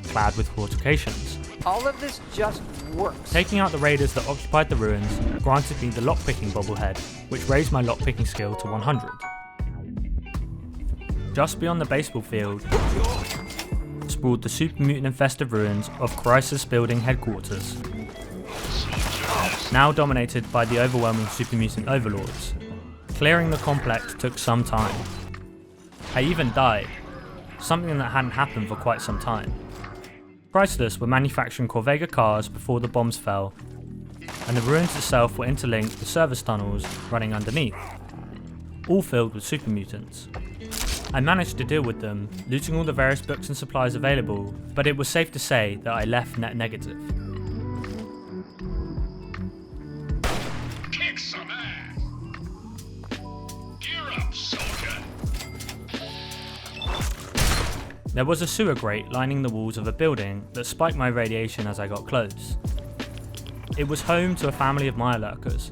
clad with fortifications. All of this just works. Taking out the raiders that occupied the ruins granted me the lockpicking bobblehead, which raised my lockpicking skill to 100. Just beyond the baseball field, sprawled the super mutant infested ruins of Crisis Building headquarters, now dominated by the overwhelming super mutant overlords. Clearing the complex took some time. I even died, something that hadn't happened for quite some time. Chrysler were manufacturing Corvega cars before the bombs fell, and the ruins itself were interlinked with service tunnels running underneath, all filled with super mutants. I managed to deal with them, looting all the various books and supplies available, but it was safe to say that I left net negative. Kick some ass! Gear up, soldier! There was a sewer grate lining the walls of a building that spiked my radiation as I got close. It was home to a family of mire lurkers.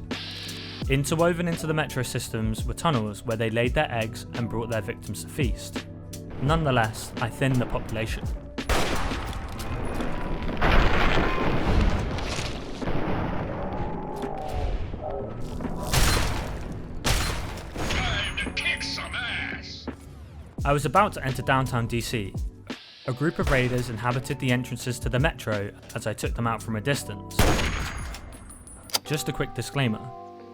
Interwoven into the metro systems were tunnels where they laid their eggs and brought their victims to feast. Nonetheless, I thinned the population. Time to kick some ass! I was about to enter downtown DC. A group of raiders inhabited the entrances to the metro as I took them out from a distance. Just a quick disclaimer.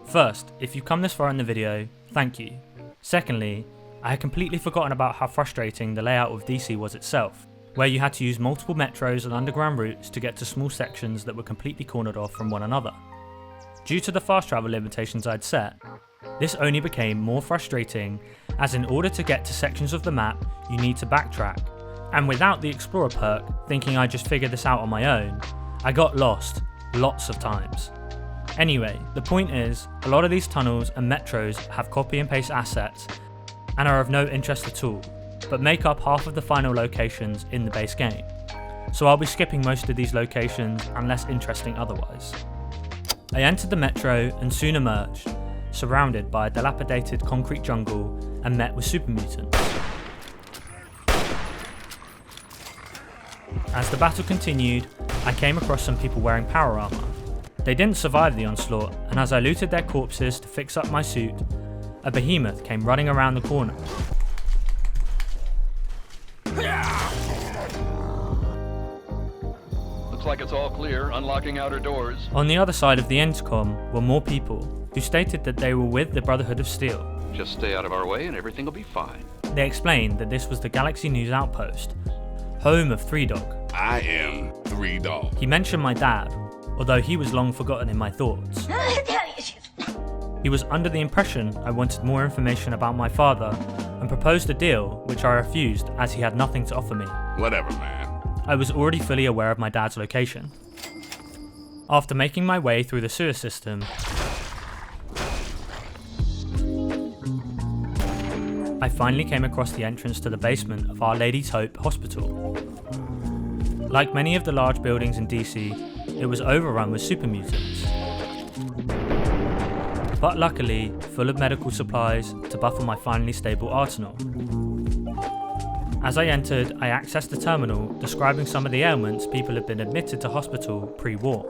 First, if you've come this far in the video, thank you. Secondly, I had completely forgotten about how frustrating the layout of DC was itself, where you had to use multiple metros and underground routes to get to small sections that were completely cornered off from one another. Due to the fast travel limitations I'd set, this only became more frustrating, as in order to get to sections of the map, you need to backtrack, and without the Explorer perk, thinking I'd just figure this out on my own, I got lost lots of times. Anyway, the point is, a lot of these tunnels and metros have copy and paste assets and are of no interest at all, but make up half of the final locations in the base game, so I'll be skipping most of these locations unless interesting otherwise. I entered the metro and soon emerged, surrounded by a dilapidated concrete jungle and met with super mutants. As the battle continued, I came across some people wearing power armor. They didn't survive the onslaught, and as I looted their corpses to fix up my suit, a behemoth came running around the corner. Looks like it's all clear, unlocking outer doors. On the other side of the intercom were more people, who stated that they were with the Brotherhood of Steel. Just stay out of our way and everything will be fine. They explained that this was the Galaxy News Outpost, home of 3-Dog. I am 3-Dog. He mentioned my dad, although he was long forgotten in my thoughts. He was under the impression I wanted more information about my father and proposed a deal, which I refused as he had nothing to offer me. Whatever, man. I was already fully aware of my dad's location. After making my way through the sewer system, I finally came across the entrance to the basement of Our Lady's Hope Hospital. Like many of the large buildings in DC, it was overrun with super mutants, but luckily full of medical supplies to buffer my finally stable arsenal. As I entered, I accessed the terminal describing some of the ailments people had been admitted to hospital pre-war.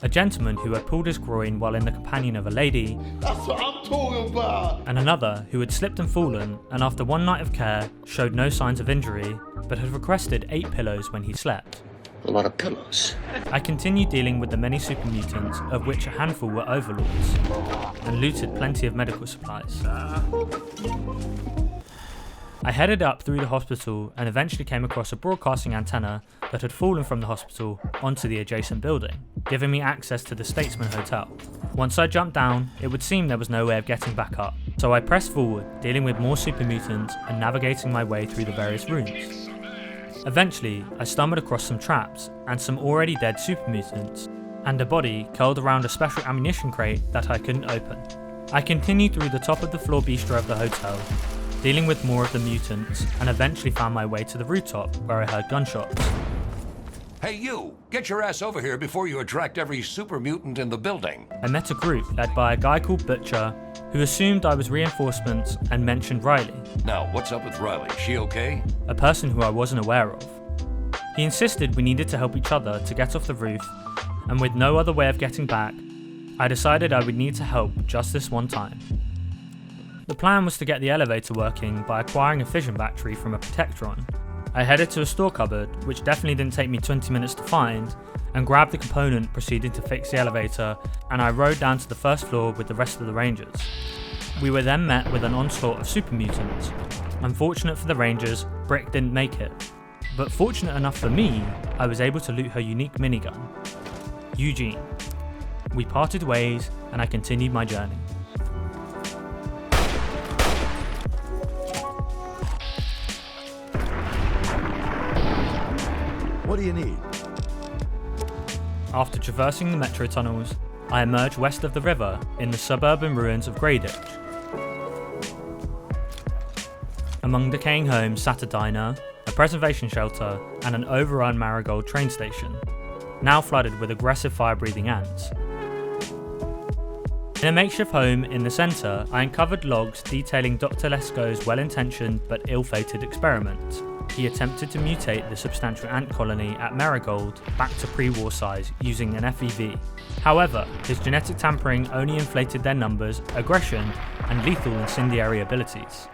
A gentleman who had pulled his groin while in the companion of a lady, That's what I'm talking about! and another who had slipped and fallen and after one night of care showed no signs of injury but had requested 8 pillows when he slept. A lot of pillows. I continued dealing with the many super mutants, of which a handful were overlords, and looted plenty of medical supplies. I headed up through the hospital and eventually came across a broadcasting antenna that had fallen from the hospital onto the adjacent building, giving me access to the Statesman Hotel. Once I jumped down, it would seem there was no way of getting back up, so I pressed forward, dealing with more super mutants and navigating my way through the various rooms. Eventually, I stumbled across some traps and some already dead super mutants, and a body curled around a special ammunition crate that I couldn't open. I continued through the top of the floor bistro of the hotel, dealing with more of the mutants, and eventually found my way to the rooftop where I heard gunshots. Hey you, get your ass over here before you attract every super mutant in the building. I met a group led by a guy called Butcher, who assumed I was reinforcements and mentioned Riley. Now, what's up with Riley? She okay? A person who I wasn't aware of. He insisted we needed to help each other to get off the roof, and with no other way of getting back, I decided I would need to help just this one time. The plan was to get the elevator working by acquiring a fission battery from a Protectron. I headed to a store cupboard, which definitely didn't take me 20 minutes to find, and grabbed the component, proceeding to fix the elevator, and I rode down to the first floor with the rest of the Rangers. We were then met with an onslaught of super mutants. Unfortunate for the Rangers, Brick didn't make it. But fortunate enough for me, I was able to loot her unique minigun, Eugene. We parted ways, and I continued my journey. What do you need? After traversing the metro tunnels, I emerged west of the river in the suburban ruins of Greyditch. Among decaying homes sat a diner, a preservation shelter, and an overrun Marigold train station, now flooded with aggressive fire-breathing ants. In a makeshift home in the centre, I uncovered logs detailing Dr. Lesko's well-intentioned but ill-fated experiment. He attempted to mutate the substantial ant colony at Marigold back to pre-war size using an F.E.V. However, his genetic tampering only inflated their numbers, aggression, and lethal incendiary abilities.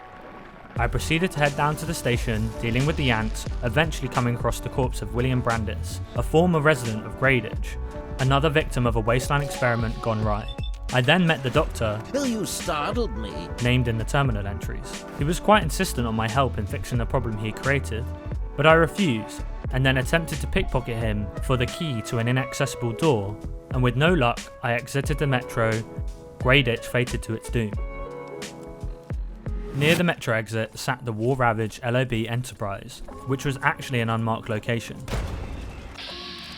I proceeded to head down to the station, dealing with the ants, eventually coming across the corpse of William Brandis, a former resident of Greyditch, another victim of a wasteland experiment gone awry. I then met the doctor, "Well, you startled me," named in the terminal entries. He was quite insistent on my help in fixing the problem he created, but I refused, and then attempted to pickpocket him for the key to an inaccessible door, and with no luck, I exited the metro, Greyditch fated to its doom. Near the metro exit sat the war-ravaged LOB Enterprise, which was actually an unmarked location.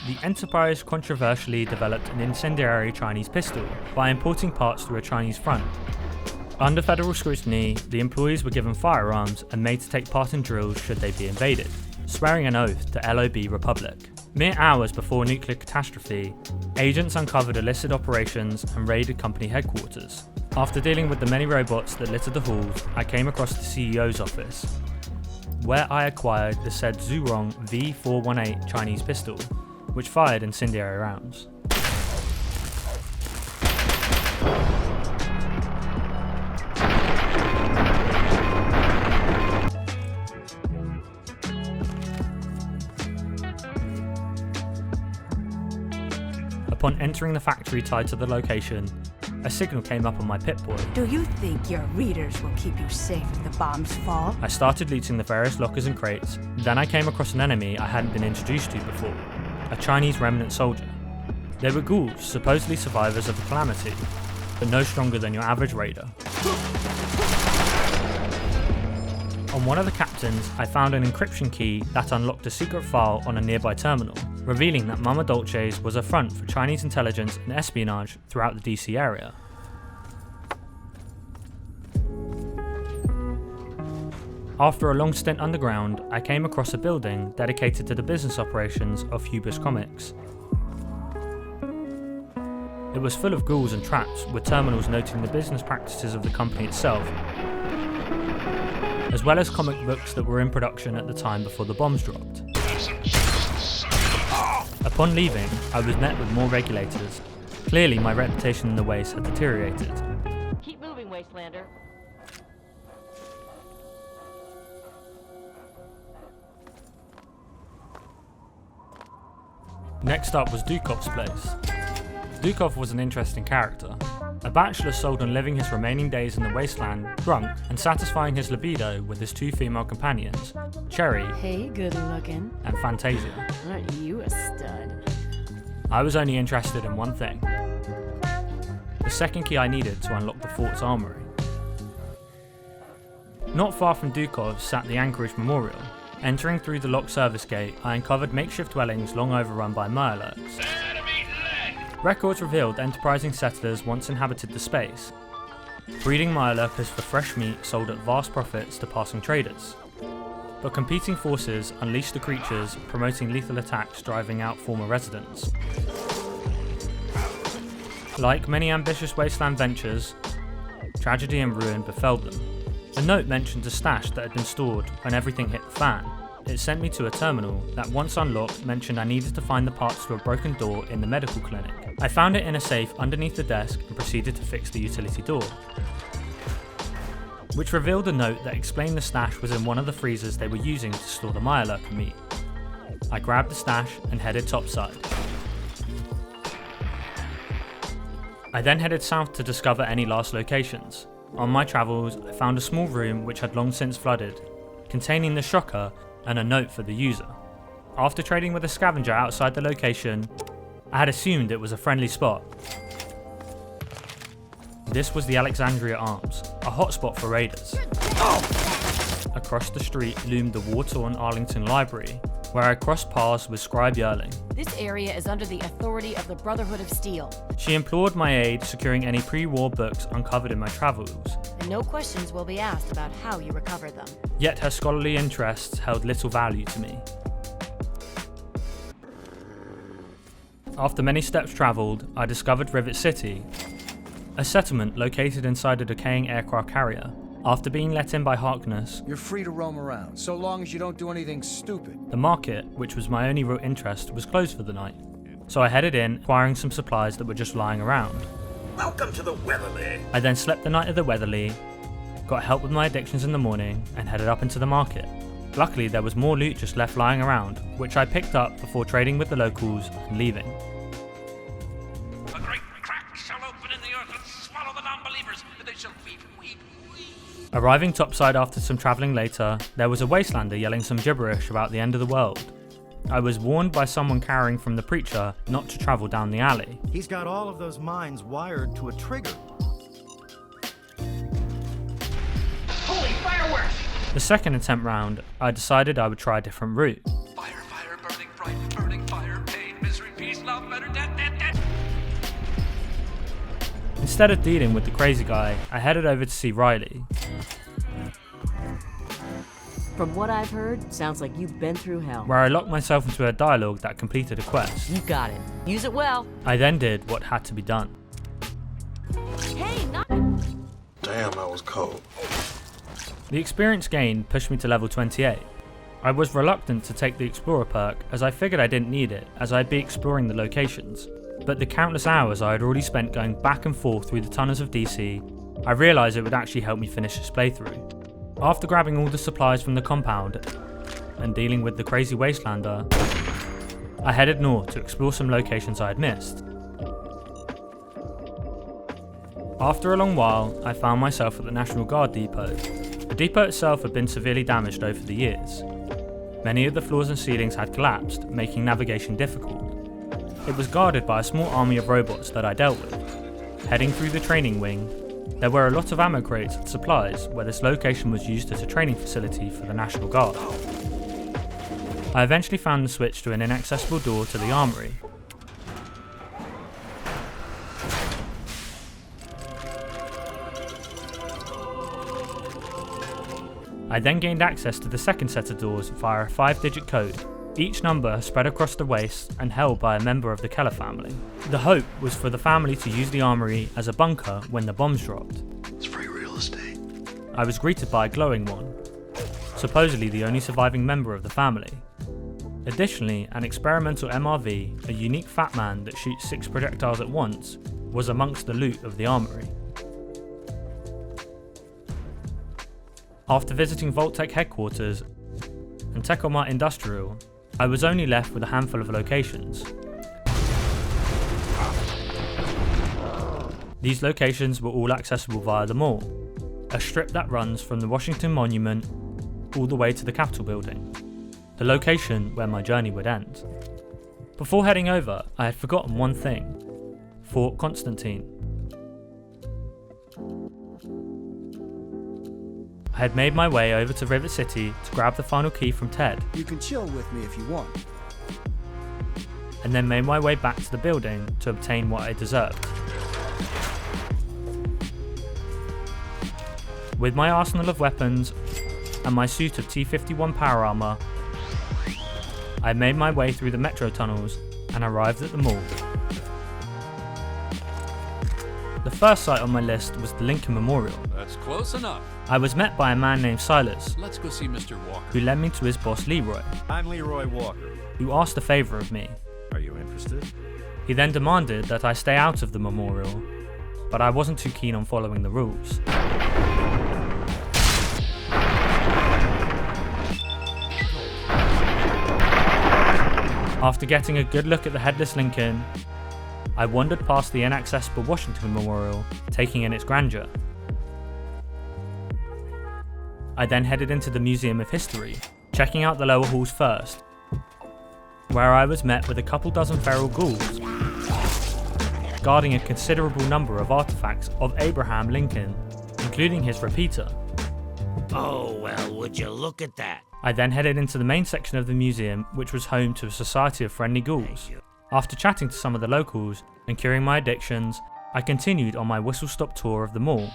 The Enterprise controversially developed an incendiary Chinese pistol by importing parts through a Chinese front. Under federal scrutiny, the employees were given firearms and made to take part in drills should they be invaded, swearing an oath to LOB Republic. Mere hours before nuclear catastrophe, agents uncovered illicit operations and raided company headquarters. After dealing with the many robots that littered the halls, I came across the CEO's office, where I acquired the said Zhurong V418 Chinese pistol, which fired incendiary rounds. Upon entering the factory tied to the location, a signal came up on my Pip-Boy. Do you think your readers will keep you safe if the bombs fall? I started looting the various lockers and crates, then I came across an enemy I hadn't been introduced to before, a Chinese remnant soldier. They were ghouls, supposedly survivors of the calamity, but no stronger than your average raider. On one of the captains, I found an encryption key that unlocked a secret file on a nearby terminal, revealing that Mama Dolce's was a front for Chinese intelligence and espionage throughout the DC area. After a long stint underground, I came across a building dedicated to the business operations of Hubris Comics. It was full of ghouls and traps, with terminals noting the business practices of the company itself, as well as comic books that were in production at the time before the bombs dropped. Upon leaving, I was met with more regulators. Clearly, my reputation in the Waste had deteriorated. Keep moving, Wastelander. Next up was Dukov's place. Dukov was an interesting character. A bachelor sold on living his remaining days in the wasteland, drunk, and satisfying his libido with his two female companions, Cherry Hey, good looking. and Fantasia. Aren't you a stud? I was only interested in one thing: the second key I needed to unlock the fort's armory. Not far from Dukov sat the Anchorage Memorial. Entering through the locked service gate, I uncovered makeshift dwellings long overrun by Mirelurks. Records revealed enterprising settlers once inhabited the space, breeding Mirelurkers for fresh meat sold at vast profits to passing traders. But competing forces unleashed the creatures, promoting lethal attacks driving out former residents. Like many ambitious wasteland ventures, tragedy and ruin befell them. A note mentioned a stash that had been stored when everything hit the fan. It sent me to a terminal that, once unlocked, mentioned I needed to find the parts to a broken door in the medical clinic. I found it in a safe underneath the desk and proceeded to fix the utility door. which revealed a note that explained the stash was in one of the freezers they were using to store the Mirelurker meat. I grabbed the stash and headed topside. I then headed south to discover any last locations. On my travels, I found a small room which had long since flooded, containing the shocker and a note for the user. After trading with a scavenger outside the location, I had assumed it was a friendly spot. This was the Alexandria Arms, a hotspot for raiders. Across the street loomed the war-torn Arlington Library, where I crossed paths with Scribe Yearling. This area is under the authority of the Brotherhood of Steel. She implored my aid securing any pre-war books uncovered in my travels. And no questions will be asked about how you recover them. Yet her scholarly interests held little value to me. After many steps travelled, I discovered Rivet City, a settlement located inside a decaying aircraft carrier. After being let in by Harkness, you're free to roam around, so long as you don't do anything stupid. The market, which was my only real interest, was closed for the night. So I headed in, acquiring some supplies that were just lying around. Welcome to the Weatherly. I then slept the night at the Weatherly, got help with my addictions in the morning, and headed up into the market. Luckily, there was more loot just left lying around, which I picked up before trading with the locals and leaving. A great crack shall open in the earth and swallow the non-believers, and they shall weep. Arriving topside after some travelling later, there was a wastelander yelling some gibberish about the end of the world. I was warned by someone carrying from the preacher not to travel down the alley. He's got all of those mines wired to a trigger. Holy fireworks! The second attempt round, I decided I would try a different route. Fire, fire, burning bright, burning fire, pain, misery, peace, love, better, death. Instead of dealing with the crazy guy, I headed over to see Riley. From what I've heard, sounds like you've been through hell. Where I locked myself into a dialogue that completed a quest. You got it. Use it well. I then did what had to be done. Hey, not... Damn, that was cold. The experience gained pushed me to level 28. I was reluctant to take the Explorer perk as I figured I didn't need it as I'd be exploring the locations. But the countless hours I had already spent going back and forth through the tunnels of DC, I realised it would actually help me finish this playthrough. After grabbing all the supplies from the compound and dealing with the crazy wastelander, I headed north to explore some locations I had missed. After a long while, I found myself at the National Guard depot. The depot itself had been severely damaged over the years. Many of the floors and ceilings had collapsed, making navigation difficult. It was guarded by a small army of robots that I dealt with. Heading through the training wing, there were a lot of ammo crates and supplies where this location was used as a training facility for the National Guard. I eventually found the switch to an inaccessible door to the armory. I then gained access to the second set of doors via a 5-digit code, each number spread across the waist and held by a member of the Keller family. The hope was for the family to use the armory as a bunker when the bombs dropped. It's free real estate. I was greeted by a glowing one, supposedly the only surviving member of the family. Additionally, an experimental MRV, a unique fat man that shoots 6 projectiles at once, was amongst the loot of the armory. After visiting Vault-Tec headquarters and Tecomart Industrial, I was only left with a handful of locations. These locations were all accessible via the mall, a strip that runs from the Washington Monument all the way to the Capitol building, the location where my journey would end. Before heading over, I had forgotten one thing: Fort Constantine. I had made my way over to Rivet City to grab the final key from Ted. You can chill with me if you want. And then made my way back to the building to obtain what I deserved. With my arsenal of weapons and my suit of T-51 power armor, I made my way through the metro tunnels and arrived at the mall. The first site on my list was the Lincoln Memorial. That's close enough. I was met by a man named Silas. Let's go see Mr. Walker. Who led me to his boss Leroy. I'm Leroy Walker. Who asked a favour of me. Are you interested? He then demanded that I stay out of the memorial, but I wasn't too keen on following the rules. After getting a good look at the headless Lincoln, I wandered past the inaccessible Washington Memorial, taking in its grandeur. I then headed into the Museum of History, checking out the lower halls first, where I was met with a couple dozen feral ghouls, guarding a considerable number of artifacts of Abraham Lincoln, including his repeater. Oh, well, would you look at that? I then headed into the main section of the museum, which was home to a society of friendly ghouls. After chatting to some of the locals and curing my addictions, I continued on my whistle-stop tour of the mall.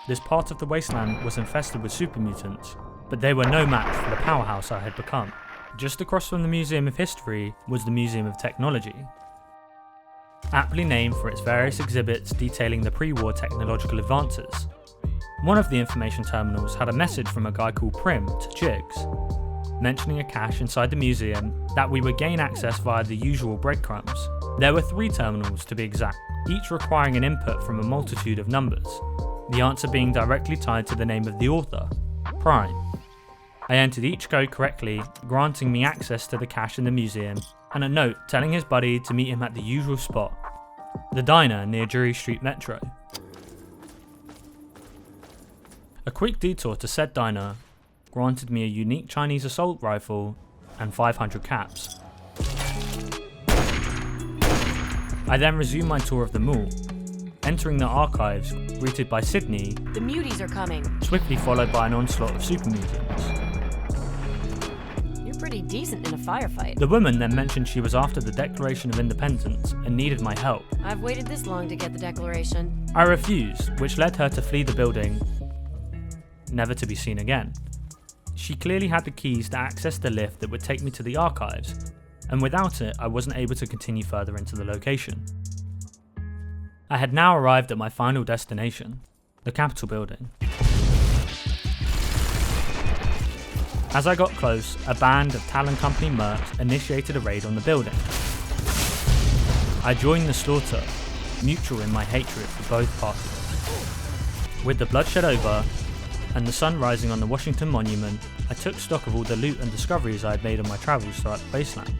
This part of the wasteland was infested with super mutants, but they were no match for the powerhouse I had become. Just across from the Museum of History was the Museum of Technology, aptly named for its various exhibits detailing the pre-war technological advances. One of the information terminals had a message from a guy called Prim to Jigs, mentioning a cache inside the museum that we would gain access via the usual breadcrumbs. There were 3 terminals to be exact, each requiring an input from a multitude of numbers, the answer being directly tied to the name of the author, Prime. I entered each code correctly, granting me access to the cache in the museum, and a note telling his buddy to meet him at the usual spot, the diner near Drury Street Metro. A quick detour to said diner granted me a unique Chinese assault rifle and 500 caps. I then resumed my tour of the mall, entering the archives, greeted by Sydney, The muties are coming. swiftly followed by an onslaught of super mutants. You're pretty decent in a firefight. The woman then mentioned she was after the Declaration of Independence and needed my help. I've waited this long to get the declaration. I refused, which led her to flee the building, never to be seen again. She clearly had the keys to access the lift that would take me to the archives, and without it I wasn't able to continue further into the location. I had now arrived at my final destination, the Capitol building. As I got close, a band of Talon Company mercs initiated a raid on the building. I joined the slaughter, mutual in my hatred for both parties. With the bloodshed over, and the sun rising on the Washington Monument, I took stock of all the loot and discoveries I had made on my travels throughout the wasteland.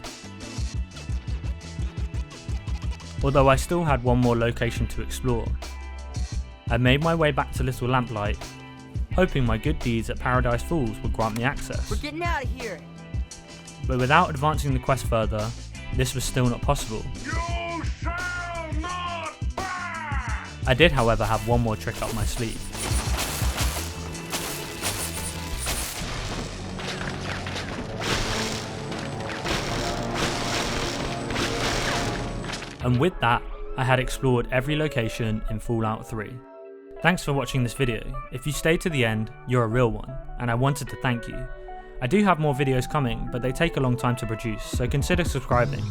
Although I still had one more location to explore, I made my way back to Little Lamplight, hoping my good deeds at Paradise Falls would grant me access. We're getting out of here. But without advancing the quest further, this was still not possible. You shall not pass! I did, however, have one more trick up my sleeve. And with that, I had explored every location in Fallout 3. Thanks for watching this video. If you stayed to the end, you're a real one, and I wanted to thank you. I do have more videos coming, but they take a long time to produce, so consider subscribing.